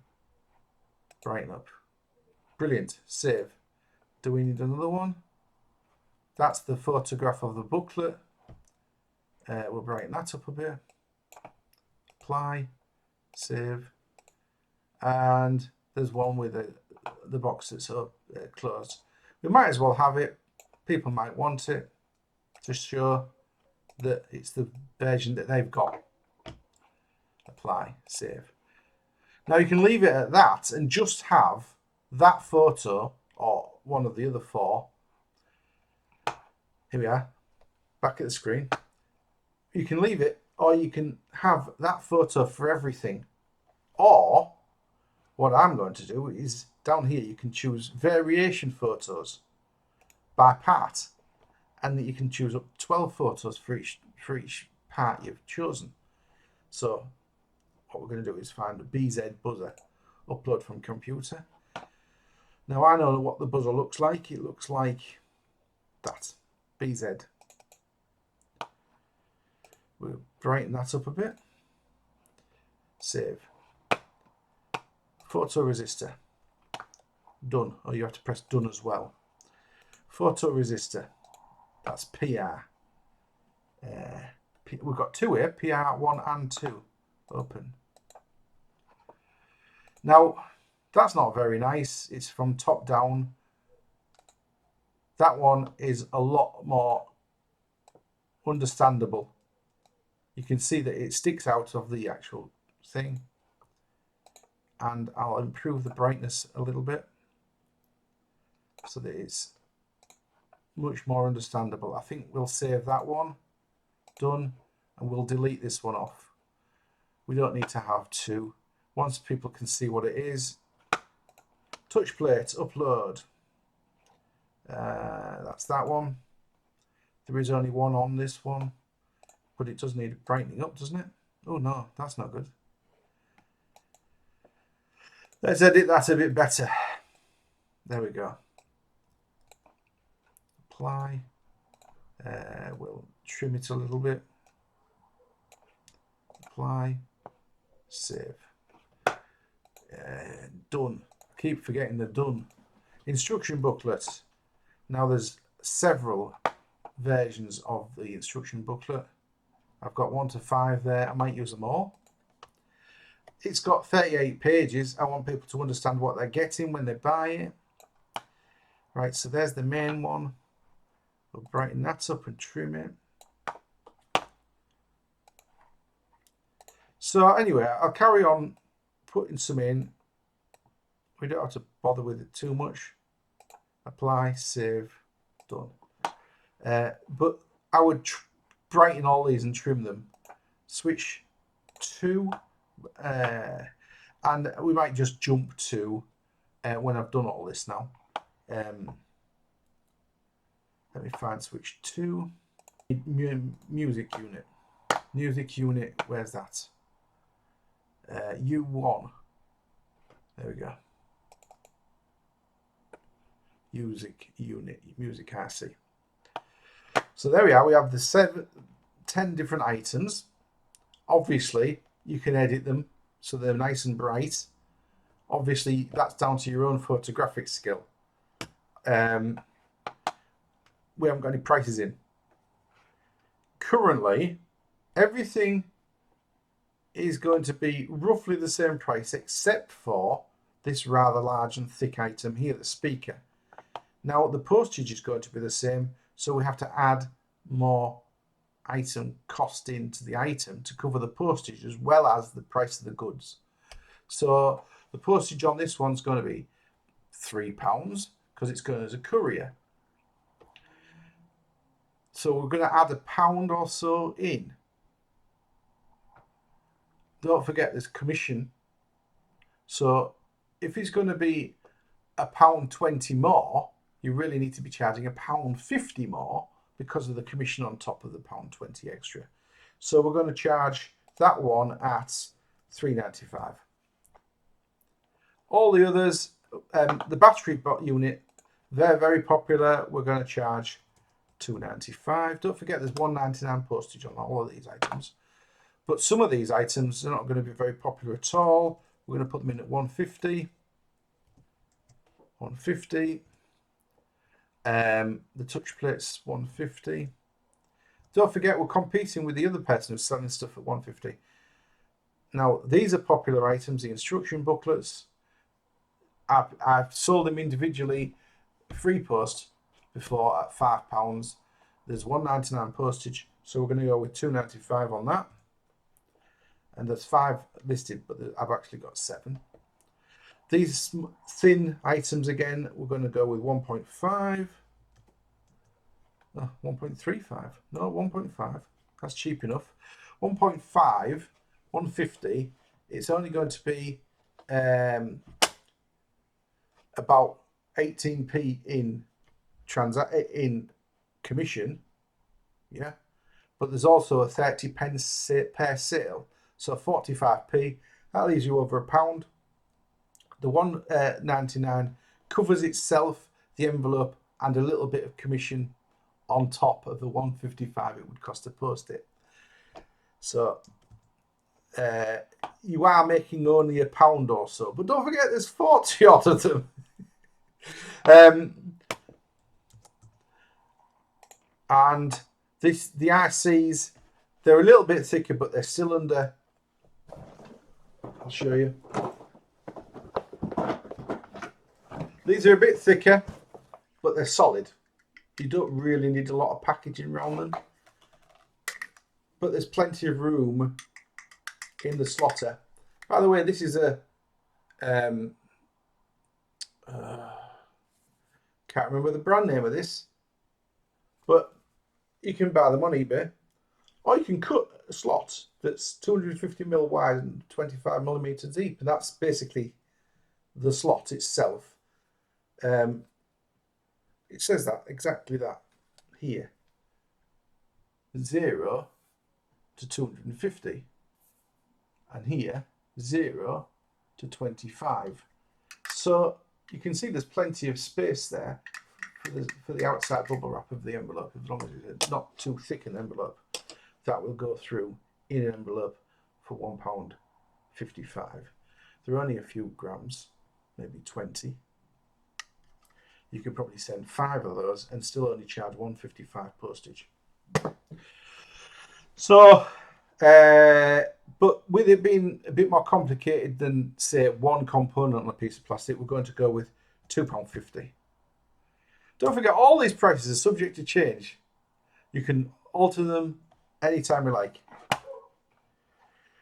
brighten up. Brilliant. Save. Do we need another one? That's the photograph of the booklet. We'll brighten that up a bit. Apply, save. And there's one with the box that's up, closed. We might as well have it. People might want it to show that it's the version that they've got. Apply, save. Now you can leave it at that and just have that photo or one of the other 4. Here we are, back at the screen. You can leave it, or you can have that photo for everything. Or what I'm going to do is down here you can choose variation photos by part, and that you can choose up to 12 photos for each part you've chosen. So what we're going to do is find a BZ buzzer, upload from computer. Now I know what the buzzer looks like. It looks like that, BZ. We'll brighten that up a bit. Save. Photo resistor. Done. Or you have to press done as well. Photo resistor. That's PR. We've got 2 here, PR1 and 2. Open. Now, that's not very nice. It's from top down. That one is a lot more understandable. You can see that it sticks out of the actual thing. And I'll improve the brightness a little bit so that it's much more understandable. I think we'll save that one. Done. And we'll delete this one off. We don't need to have 2. Once people can see what it is. Touch plate, upload. That's that one. There is only one on this one, but it does need brightening up, doesn't it? Oh no, that's not good. Let's edit that a bit better. There we go. Apply. We'll trim it a little bit. Apply. Save. Done. Keep forgetting the done. Instruction booklet. Now there's several versions of the instruction booklet. I've got 1 to 5 there. I might use them all. It's got 38 pages. I want people to understand what they're getting when they buy it. Right, so there's the main one. We'll brighten that up and trim it. So anyway, I'll carry on putting some in. We don't have to bother with it too much. Apply, save, done. But I would brighten all these and trim them. Switch to, and we might just jump to when I've done all this now. Let me find switch to music unit. Music unit, where's that? U1. There we go. Music unit, music RC. So there we are. We have the 10 different items. Obviously, you can edit them so they're nice and bright. Obviously, that's down to your own photographic skill. We haven't got any prices in. Currently, everything is going to be roughly the same price except for this rather large and thick item here, the speaker. Now the postage is going to be the same, so we have to add more item cost into the item to cover the postage as well as the price of the goods. So the postage on this one's going to be £3 because it's going as a courier. So we're going to add £1 or so in. Don't forget there's commission. So if it's going to be £1.20 more, you really need to be charging £1.50 more because of the commission on top of the £1.20 extra. So we're going to charge that one at £3.95. All the others, the battery unit, they're very popular. We're going to charge £2.95. Don't forget there's £1.99 postage on all of these items. But some of these items are not going to be very popular at all. We're going to put them in at £1.50. £1.50. The touch plates £1.50. Don't forget we're competing with the other person who's selling stuff at £1.50. Now these are popular items, the instruction booklets. I've sold them individually, free post before at £5. There's £1.99 postage, so we're going to go with £2.95 on that. And there's 5 listed, but I've actually got 7. These thin items again, we're going to go with 1.5. No, 1.35. No, 1.5. That's cheap enough. 1.5, 150. It's only going to be about 18p in commission. Yeah, but there's also a 30 pence per sale. So 45p, that leaves you over £1. The £1.99 covers itself, the envelope, and a little bit of commission on top of the £1.55 it would cost to post it. So you are making only £1 or so, but don't forget there's 40 odd of them. And the RCs, they're a little bit thicker, but they're still under. I'll show you. These are a bit thicker, but they're solid. You don't really need a lot of packaging around them. But there's plenty of room in the slotter. By the way, this is a can't remember the brand name of this, but you can buy them on eBay, or you can cut a slot that's 250mm wide and 25mm deep, and that's basically the slot itself. It says that exactly that here, 0 to 250, and here 0 to 25. So you can see there's plenty of space there for the outside bubble wrap of the envelope, as long as it's not too thick an envelope. That will go through in an envelope for £1.55. They're only a few grams, maybe 20. You could probably send 5 of those and still only charge £1.55 postage. So, but with it being a bit more complicated than, say, one component on a piece of plastic, we're going to go with £2.50. Don't forget, all these prices are subject to change. You can alter them anytime you like.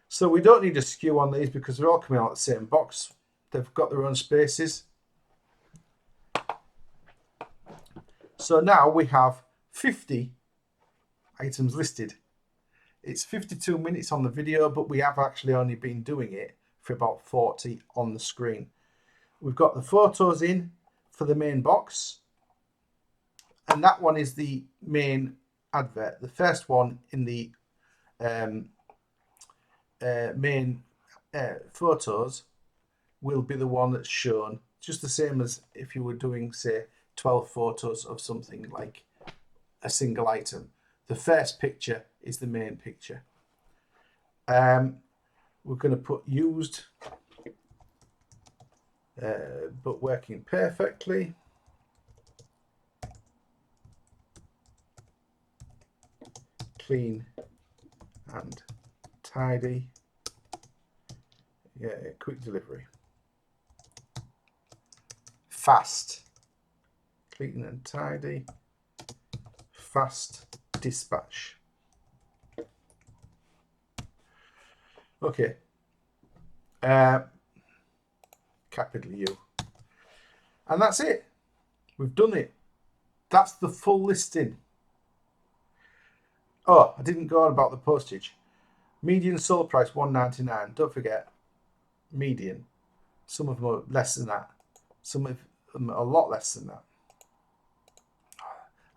So we don't need a skew on these because they're all coming out of the same box. They've got their own spaces. So now we have 50 items listed. It's 52 minutes on the video, but we have actually only been doing it for about 40 on the screen. We've got the photos in for the main box. And that one is the main advert. The first one in the main photos will be the one that's shown, just the same as if you were doing, say, 12 photos of something like a single item. The first picture is the main picture. We're going to put used, but working perfectly. Clean and tidy. Yeah, quick delivery. Fast. Clean and tidy. Fast dispatch. Okay. Capital U. And that's it. We've done it. That's the full listing. Oh, I didn't go on about the postage. Median sold price £1.99. Don't forget, median. Some of them are less than that. Some of them are a lot less than that.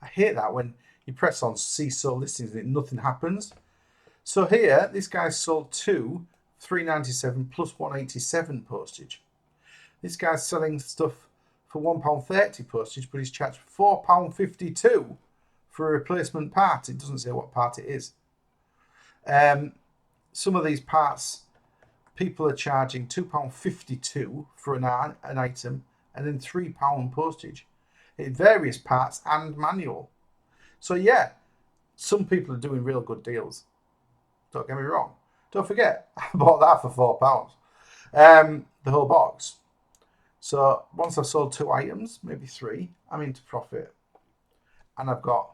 I hate that when you press on see sold listings and nothing happens. So here, this guy's sold two, £3.97 plus £1.87 postage. This guy's selling stuff for £1.30 postage, but he's charged £4.52 for a replacement part. It doesn't say what part it is. Some of these parts, people are charging £2.52 for an item and then £3 postage. It various parts and manual. So yeah, some people are doing real good deals. Don't get me wrong. Don't forget, I bought that for £4. The whole box. So once I've sold 2 items, maybe 3, I'm into profit. And I've got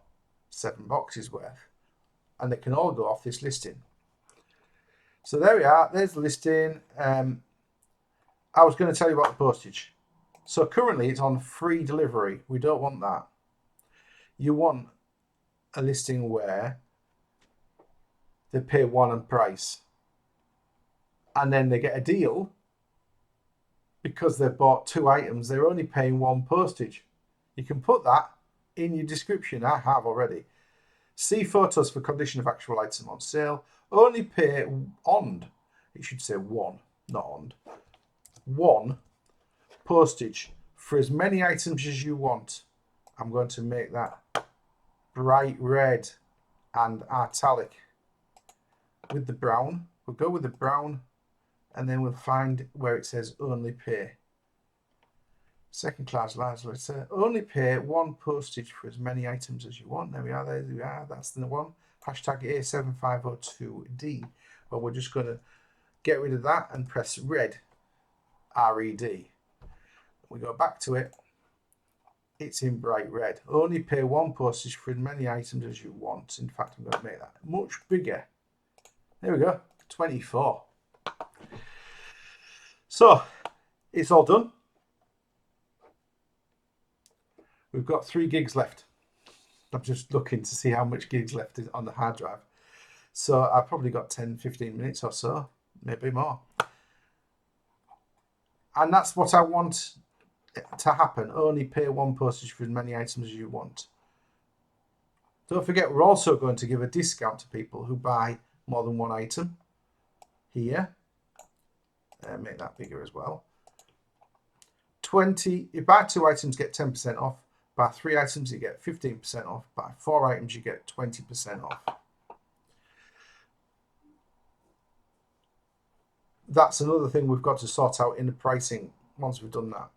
7 boxes worth. And they can all go off this listing. So there we are. There's the listing. I was going to tell you about the postage. So currently it's on free delivery. We don't want that. You want a listing where they pay one price and then they get a deal because they've bought 2 items. They're only paying 1 postage. You can put that in your description. I have already. See photos for condition of actual item on sale. Only pay OND. It should say 1, not OND. 1 postage for as many items as you want. I'm going to make that bright red and italic with the brown. We'll go with the brown and then we'll find where it says only pay. Second class large letter. Only pay 1 postage for as many items as you want. There we are. There we are. That's the one. Hashtag A7502D. Well, we're just going to get rid of that and press red. RED. We go back to it. It's in bright red. Only pay 1 postage for as many items as you want. In fact, I'm going to make that much bigger. There we go. 24. So, it's all done. We've got 3 gigs left. I'm just looking to see how much gigs left is on the hard drive. So I've probably got 10, 15 minutes or so, maybe more. And that's what I want to happen. Only pay 1 postage for as many items as you want. Don't forget, we're also going to give a discount to people who buy more than 1 item. Here. make that bigger as well. 20, you buy 2 items, get 10% off. Buy 3 items, you get 15% off. Buy 4 items, you get 20% off. That's another thing we've got to sort out in the pricing once we've done that.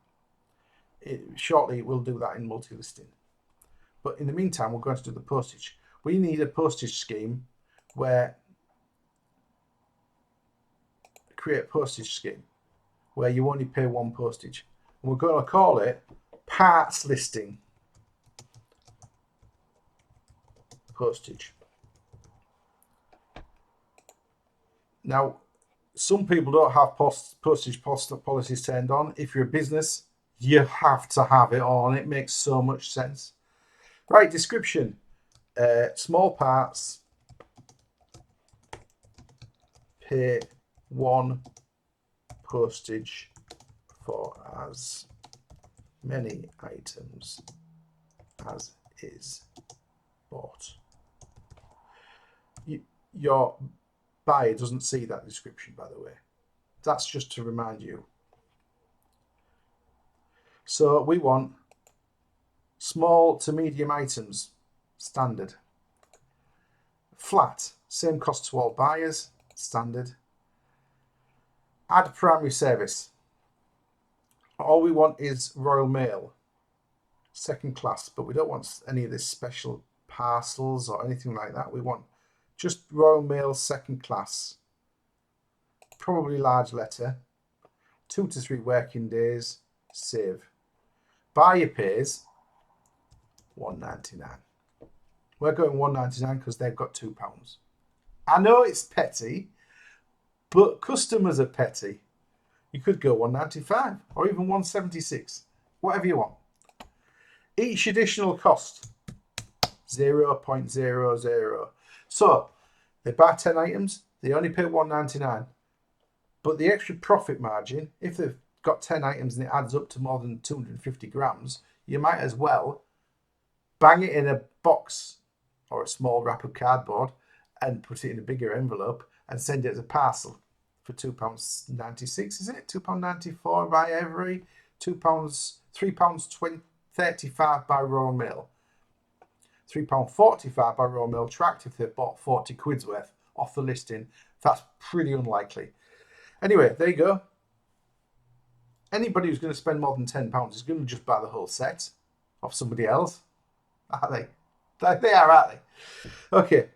Shortly, we'll do that in multi-listing. But in the meantime, we're going to do the postage. We need a postage scheme where, create a postage scheme where you only pay 1 postage. And we're going to call it parts listing postage. Now, some people don't have postage policies turned on. If you're a business, you have to have it on. It makes so much sense. Right, description. Small parts, pay 1 postage for as many items as is bought. Your buyer doesn't see that description, by the way. That's just to remind you. So we want small to medium items, standard. Flat, same cost to all buyers, standard. Add primary service. All we want is Royal Mail, second class, but we don't want any of this special parcels or anything like that. We want just Royal Mail second class, probably large letter, 2 to 3 working days, save. Buyer pays £1.99. We're going £1.99 because they've got £2. I know it's petty, but customers are petty. You could go £1.95 or even £1.76, whatever you want. Each additional cost, 0.00. So they buy 10 items, they only pay £1.99. But the extra profit margin, if they've got 10 items and it adds up to more than 250 grams, you might as well bang it in a box or a small wrap of cardboard and put it in a bigger envelope and send it as a parcel for £2.96, is it? £2.94 by every, £3.35 by Royal Mail. £3.45 by Royal Mail tracked if they've bought 40 quid's worth off the listing. That's pretty unlikely. Anyway, there you go. Anybody who's going to spend more than £10 is going to just buy the whole set off somebody else. Are they? They are, aren't they? Okay.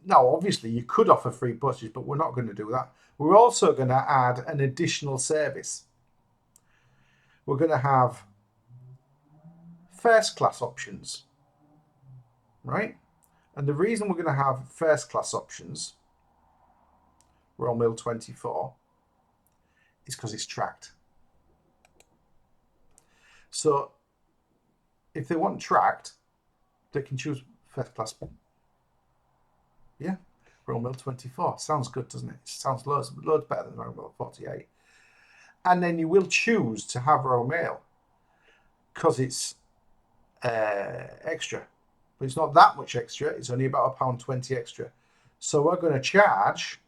Now, obviously, you could offer free postage, but we're not going to do that. We're also going to add an additional service. We're going to have first class options, right? And the reason we're going to have first class options, Royal Mail 24, is because it's tracked. So if they want tracked, they can choose first class. Yeah, Royal Mail 24. Sounds good, doesn't it? It sounds loads better than Royal Mail 48. And then you will choose to have Royal Mail because it's extra. But it's not that much extra. It's only about £1.20 extra. So we're going to charge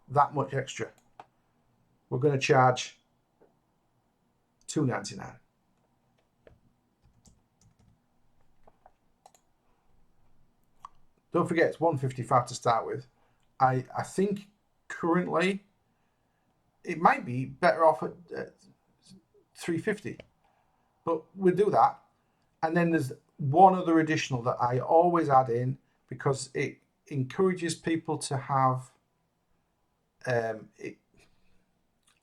that much extra. We're going to charge £2.99. Don't forget, it's £1.55 to start with. I think currently it might be better off at £3.50, but we'll do that. And then there's one other additional that I always add in because it encourages people to have. I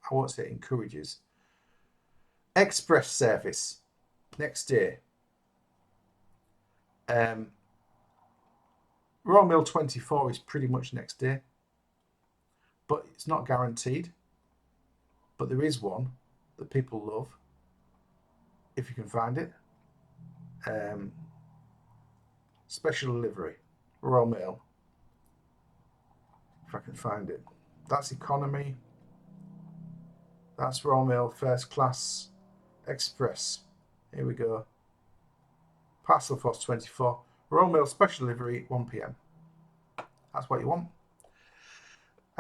won't say encourages. Express service next day. Royal Mail 24 is pretty much next day, but it's not guaranteed. But there is one that people love, if you can find it. Special delivery, Royal Mail. If I can find it. That's economy. That's Royal Mail first class express. Here we go. Parcel Force 24. Royal Mail special delivery 1 p.m. That's what you want.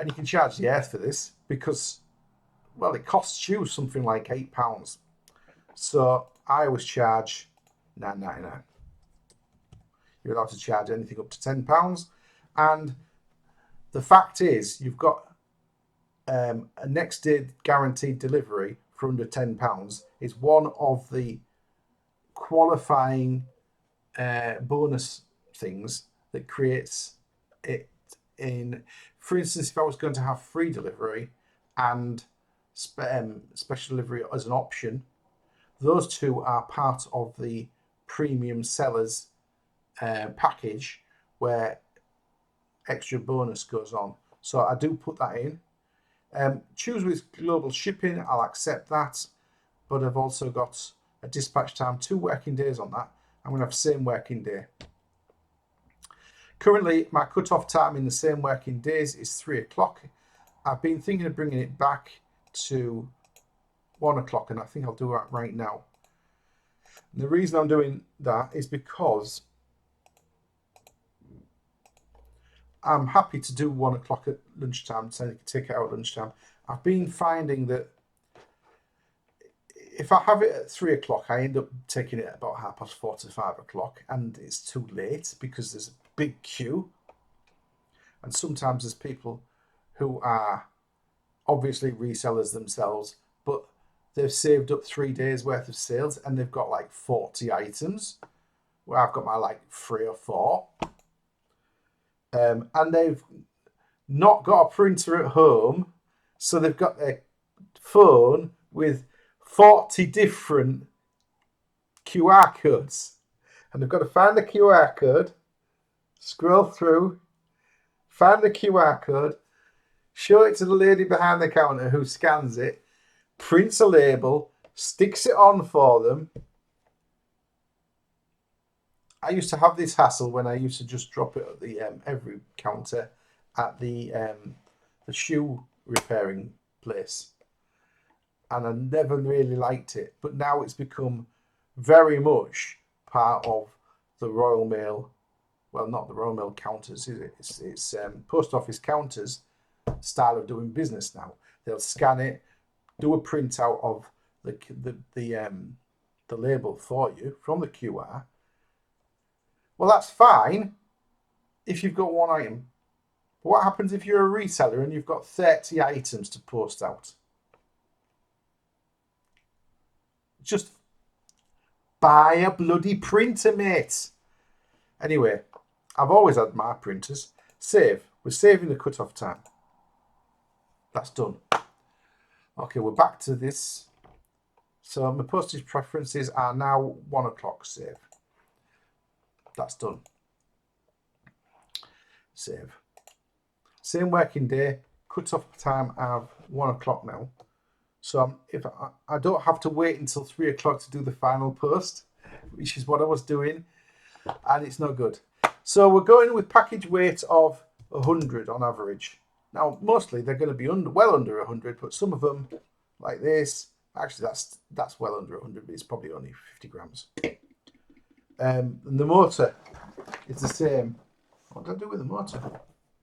And you can charge the earth for this because, well, it costs you something like £8. So I always charge £9.99. You're allowed to charge anything up to £10. And the fact is, you've got a next day guaranteed delivery for under £10 is one of the qualifying bonus things that creates it in. For instance, if I was going to have free delivery and special delivery as an option, those two are part of the premium sellers package where extra bonus goes on. So I do put that in. Choose with global shipping, I'll accept that, but I've also got a dispatch time, 2 working days on that. I'm going to have same working day. Currently, my cut-off time in the same working days is 3 o'clock. I've been thinking of bringing it back to 1 o'clock, and I think I'll do that right now. And the reason I'm doing that is because I'm happy to do 1 o'clock at lunchtime, so I can take it out at lunchtime. I've been finding that if I have it at 3 o'clock, I end up taking it at about 4:30 to 5 o'clock, and it's too late because there's a big queue. And sometimes there's people who are obviously resellers themselves, but they've saved up 3 days worth of sales and they've got like 40 items where I've got my like 3 or 4. And they've not got a printer at home, so they've got their phone with 40 different QR codes, and they've got to find the QR code, scroll through, find the QR code, show it to the lady behind the counter who scans it, prints a label, sticks it on for them. I used to have this hassle when I used to just drop it at the every counter at the shoe repairing place, and I never really liked it. But now it's become very much part of the Royal Mail. Well, not the Royal Mail counters, is it? It's post office counters style of doing business now. They'll scan it, do a printout of the label for you from the QR. Well, that's fine if you've got one item. But what happens if you're a reseller and you've got 30 items to post out? Just buy a bloody printer, mate. Anyway, I've always had my printers. Save. We're saving the cut-off time. That's done. Okay, we're back to this. So my postage preferences are now 1 o'clock. Save. That's done. Save. Same working day. Cut-off time of 1 o'clock now. So if I don't have to wait until 3 o'clock to do the final post, which is what I was doing, and it's no good. So we're going with package weight of 100 on average. Now, mostly they're going to be well under 100, but some of them, like this, actually that's well under 100, but it's probably only 50 grams. And the motor is the same. What did I do with the motor?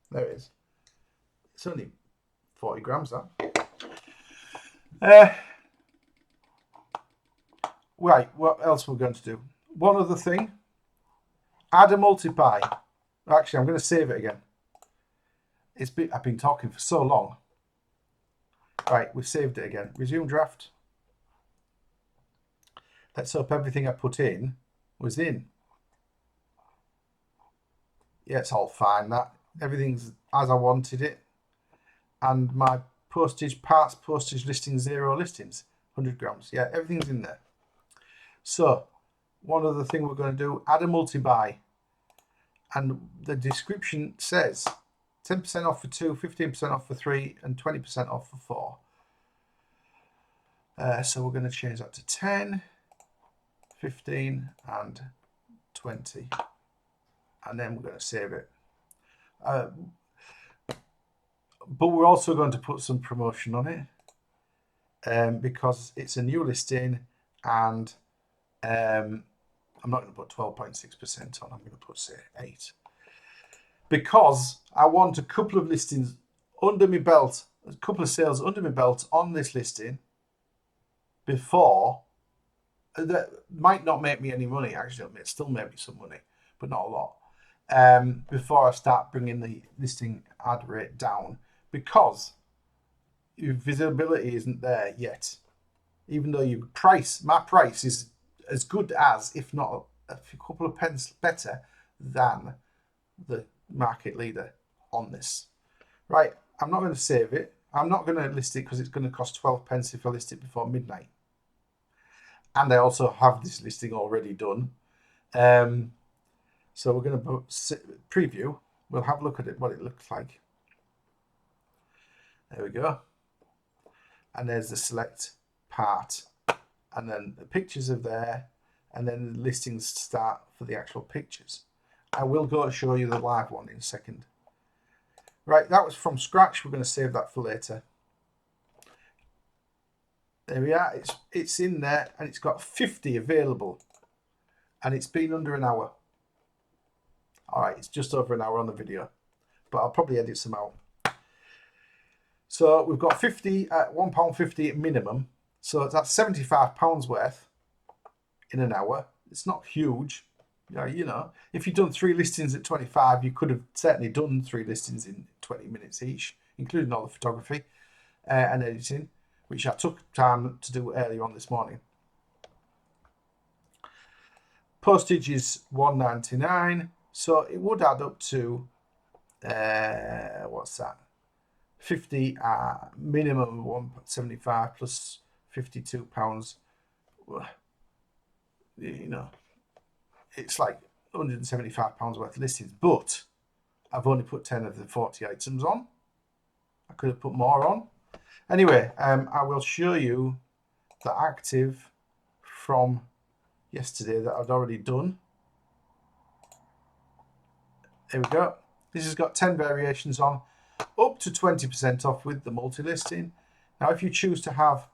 There it is. It's only 40 grams, that. Right, what else we're going to do? One other thing. Add a multiply. Actually, I'm going to save it again. I've been talking for so long. Right, we've saved it again. Resume draft. Let's hope everything I put in was in. Yeah, it's all fine. That everything's as I wanted it. And my postage listing 0 listings, 100 grams. Yeah, everything's in there. So one other thing we're going to do, add a multi-buy. And the description says 10% off for 2, 15% off for 3, and 20% off for 4. So we're going to change that to 10, 15, and 20. And then we're going to save it. But we're also going to put some promotion on it because it's a new listing, and I'm not going to put 12.6% on. I'm going to put, say, 8. Because I want a couple of listings under my belt, a couple of sales under my belt on this listing before. That might not make me any money. Actually, it still make me some money, but not a lot. Before I start bringing the listing ad rate down, because your visibility isn't there yet. Even though my price is as good as, if not a couple of pence better than the market leader on this. Right, I'm not going to save it. I'm not going to list it because it's going to cost 12 pence if I list it before midnight. And I also have this listing already done. So we're going to preview. We'll have a look at it, what it looks like. There we go. And there's the select part. And then the pictures are there. And then the listings start for the actual pictures. I will go and show you the live one in a second. Right, that was from scratch. We're going to save that for later. There we are. It's in there, and it's got 50 available, and it's been under an hour. All right, it's just over an hour on the video, but I'll probably edit some out. So we've got 50 at £1.50 minimum. So that's £75 worth in an hour. It's not huge. You know, if you've done 3 listings at 25, you could have certainly done 3 listings in 20 minutes each, including all the photography and editing, which I took time to do earlier on this morning. Postage is £1.99, so it would add up to what's that? 50 minimum £1.75 plus £52. You know, it's like £175 worth of listings, but I've only put 10 of the 40 items on. I could have put more on. Anyway, I will show you the active from yesterday that I'd already done. There we go. This has got 10 variations on, up to 20% off with the multi-listing. Now, if you choose to have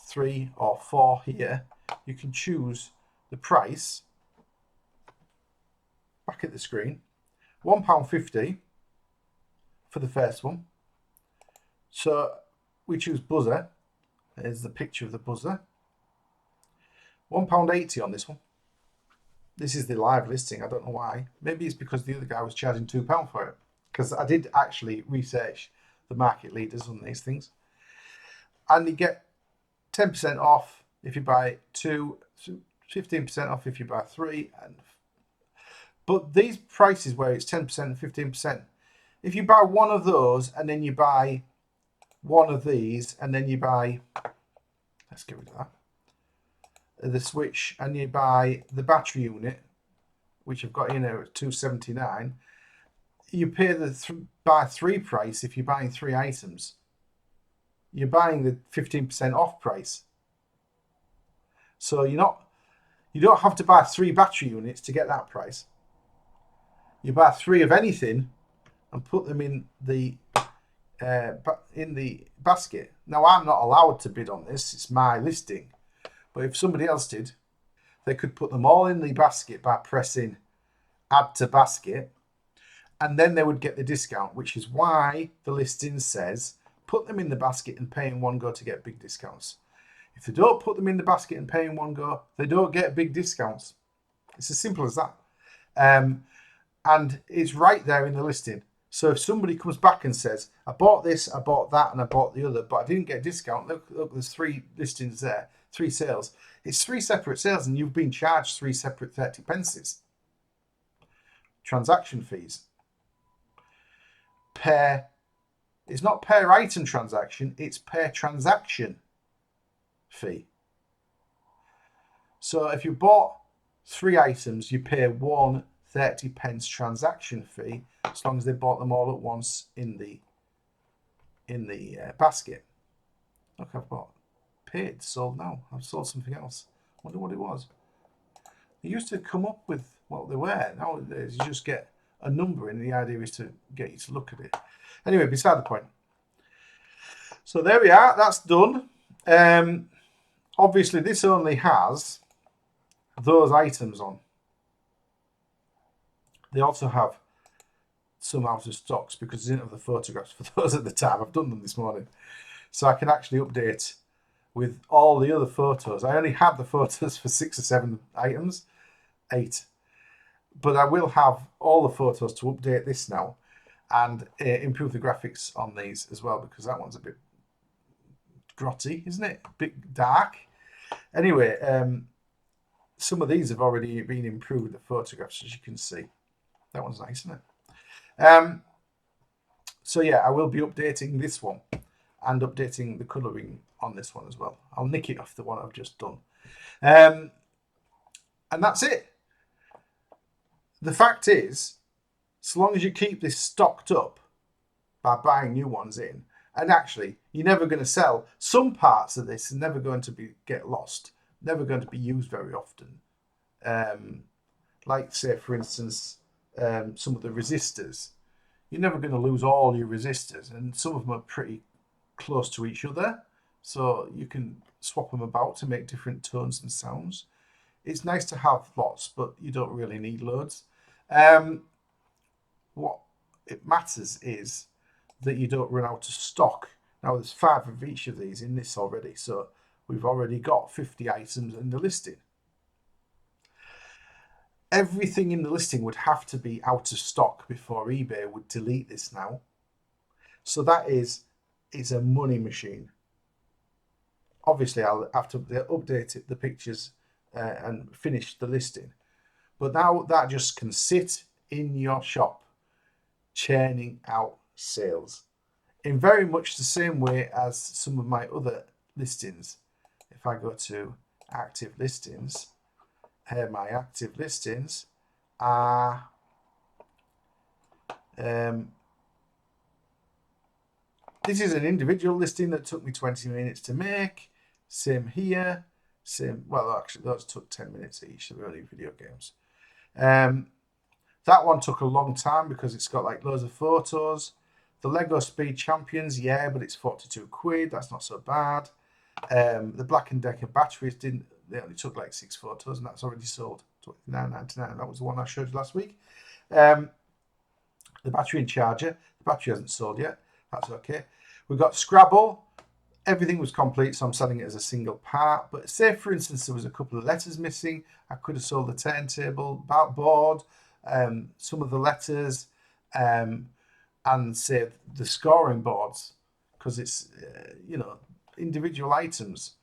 3 or 4 here, you can choose the price. Back at the screen, £1.50 for the first one. So we choose buzzer. There's the picture of the buzzer. £1.80 on this one. This is the live listing. I don't know why. Maybe it's because the other guy was charging £2 for it. Because I did actually research the market leaders on these things. And you get 10% off if you buy 2, 15% off if you buy 3. But these prices where it's 10% and 15%, if you buy one of those and then you buy one of these and then you buy, let's get rid of that, the switch, and you buy the battery unit, which I've got in there at £2.79, you pay the buy 3 price if you're buying 3 items. You're buying the 15% off price. So you don't have to buy 3 battery units to get that price. You buy 3 of anything and put them in the basket. Now, I'm not allowed to bid on this. It's my listing. But if somebody else did, they could put them all in the basket by pressing add to basket, and then they would get the discount, which is why the listing says put them in the basket and pay in one go to get big discounts. If they don't put them in the basket and pay in one go, they don't get big discounts. It's as simple as that. And it's right there in the listing. So if somebody comes back and says, I bought this, I bought that, and I bought the other, but I didn't get a discount, look, there's 3 listings there, 3 sales. It's 3 separate sales, and you've been charged 3 separate 30 pences. Transaction fees. It's not per item transaction, it's per transaction fee. So if you bought 3 items, you pay 1 30 pence transaction fee, as long as they bought them all at once in the basket. Look, I've got paid, sold now. I've sold something else. Wonder what it was. They used to come up with what they were. Nowadays, you just get a number, and the idea is to get you to look at it. Anyway, beside the point. So there we are. That's done. Obviously, this only has those items on. They also have some out of stocks because I didn't have the photographs for those at the time. I've done them this morning. So I can actually update with all the other photos. I only had the photos for 6 or 7 items, 8. But I will have all the photos to update this now and improve the graphics on these as well, because that one's a bit grotty, isn't it? A bit dark. Anyway, some of these have already been improved, the photographs, as you can see. That one's nice, isn't it? So yeah, I will be updating this one and updating the colouring on this one as well. I'll nick it off the one I've just done. And that's it. The fact is, so long as you keep this stocked up by buying new ones in, and actually, you're never going to sell. Some parts of this are never going to get lost, never going to be used very often. Like, say, for instance, some of the resistors. You're never going to lose all your resistors, and some of them are pretty close to each other, so you can swap them about to make different tones and sounds. It's nice to have lots, but you don't really need loads. What it matters is that you don't run out of stock. Now, there's 5 of each of these in this already, so we've already got 50 items in the listing. Everything in the listing would have to be out of stock before eBay would delete this now. So that is a money machine. Obviously, I'll have to update the pictures and finish the listing. But now that just can sit in your shop, churning out sales in very much the same way as some of my other listings. If I go to active listings, here my active listings are this is an individual listing that took me 20 minutes to make. Same here. Same, well, actually, those took 10 minutes each. They were only video games. That one took a long time because it's got like loads of photos. The Lego Speed Champions, yeah, but it's 42 quid. That's not so bad. The Black & Decker batteries they only took like 6 photos, and that's already sold. $29.99. That was the one I showed you last week. The battery and charger. The battery hasn't sold yet. That's okay. We've got Scrabble. Everything was complete, so I'm selling it as a single part. But say, for instance, there was a couple of letters missing. I could have sold the turntable, board, some of the letters, and say the scoring boards, because it's, individual items.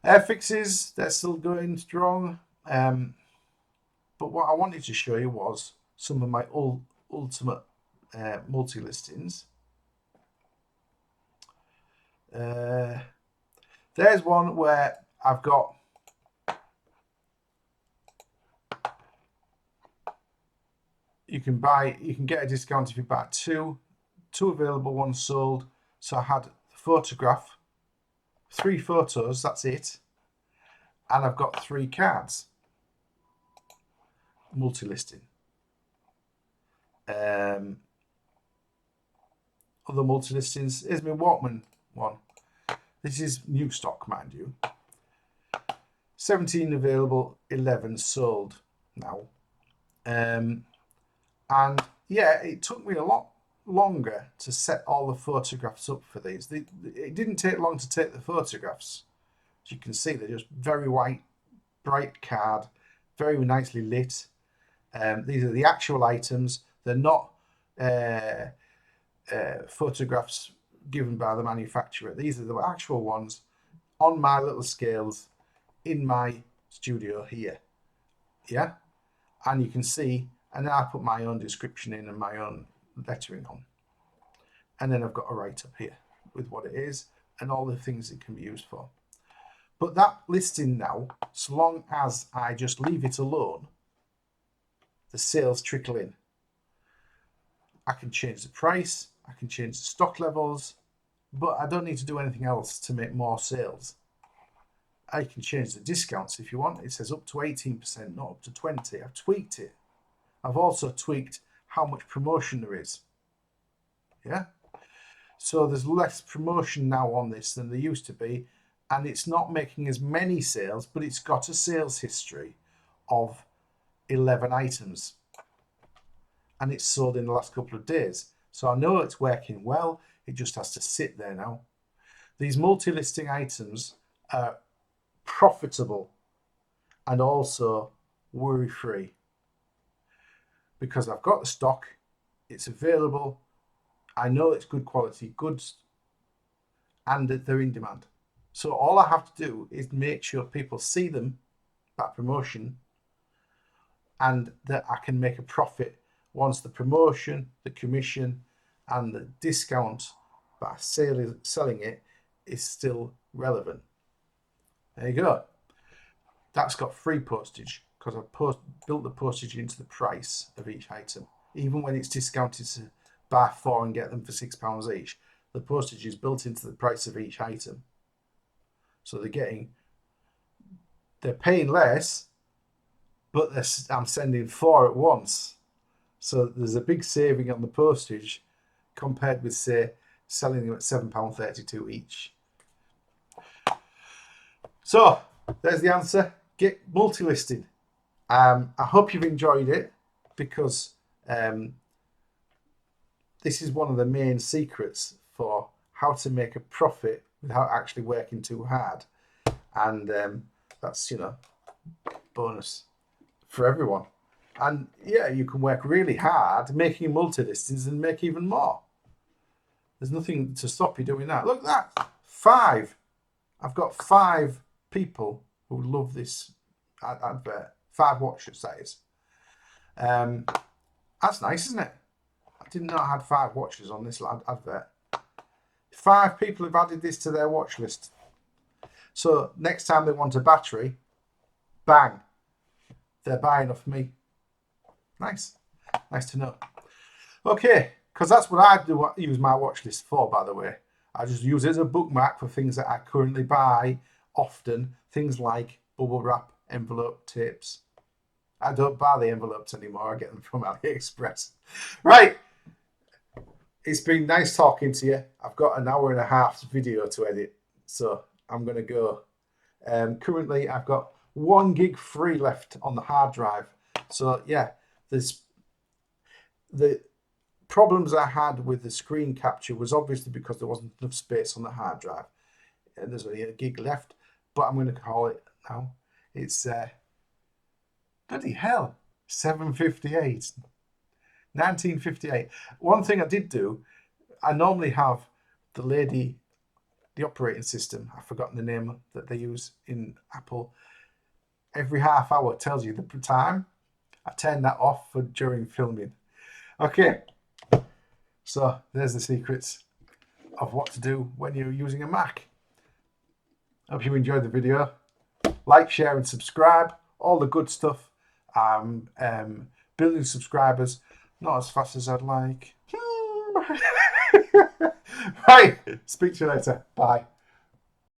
Airfixes, they're still going strong. But what I wanted to show you was some of my ultimate multi-listings. There's one where I've got you can get a discount if you buy two available, one sold. So I had the photograph, 3 photos, that's it, and I've got 3 cards. Multi-listing. Other multi-listings. Here's my Walkman one. This is new stock, mind you. 17 available, 11 sold now. And yeah, it took me a lot longer to set all the photographs up for these. It didn't take long to take the photographs. As you can see, they're just very white, bright card, very nicely lit. These are the actual items. They're not photographs given by the manufacturer. These are the actual ones on my little scales in my studio here. Yeah, and you can see, and then I put my own description in and my own lettering on, and then I've got a write-up here with what it is and all the things it can be used for. But that listing now, so long as I just leave it alone, the sales trickle in. I can change the price, I can change the stock levels, but I don't need to do anything else to make more sales. I can change the discounts if you want. It says up to 18%, not up to 20%. I've tweaked it. I've also tweaked how much promotion there is. Yeah? So there's less promotion now on this than there used to be, and it's not making as many sales, but it's got a sales history of 11 items. and it's sold in the last couple of days. So I know it's working well. It just has to sit there now. These multi-listing items are profitable and also worry-free because I've got the stock, it's available, I know it's good quality goods, and that they're in demand. So all I have to do is make sure people see them, that promotion, and that I can make a profit once the promotion, the commission, and the discount by selling it is still relevant. There you go. That's got free postage because I've built the postage into the price of each item. Even when it's discounted to buy 4 and get them for £6 each, the postage is built into the price of each item. So they're paying less, but I'm sending 4 at once. So there's a big saving on the postage compared with, say, selling them at £7.32 each. So there's the answer. Get multi-listed. I hope you've enjoyed it because this is one of the main secrets for how to make a profit without actually working too hard. And that's, bonus for everyone. And yeah, you can work really hard making multi-listings and make even more. There's nothing to stop you doing that. Look at that. 5. I've got 5 people who love this advert. 5 watchers, that is. That's nice, isn't it? I didn't know I had 5 watchers on this advert. 5 people have added this to their watch list. So next time they want a battery, bang, they're buying off me. Nice. Nice to know. Okay, because that's what I use my watch list for, by the way. I just use it as a bookmark for things that I currently buy often. Things like bubble wrap, envelope, tapes. I don't buy the envelopes anymore. I get them from AliExpress. Right. It's been nice talking to you. I've got an hour and a half video to edit, so I'm going to go. Currently, I've got 1 gig free left on the hard drive. So yeah, there's the problems I had with the screen capture was obviously because there wasn't enough space on the hard drive. And there's only 1 gig left, but I'm going to call it now. It's bloody hell, 7:58. 1958. One thing I did do, I normally have the operating system, I've forgotten the name that they use in Apple, every half hour tells you the time. I turn that off for during filming. Okay, so there's the secrets of what to do when you're using a Mac. Hope you enjoyed the video. Like, share and subscribe, all the good stuff. Building subscribers, not as fast as I'd like. Right, speak to you later. Bye.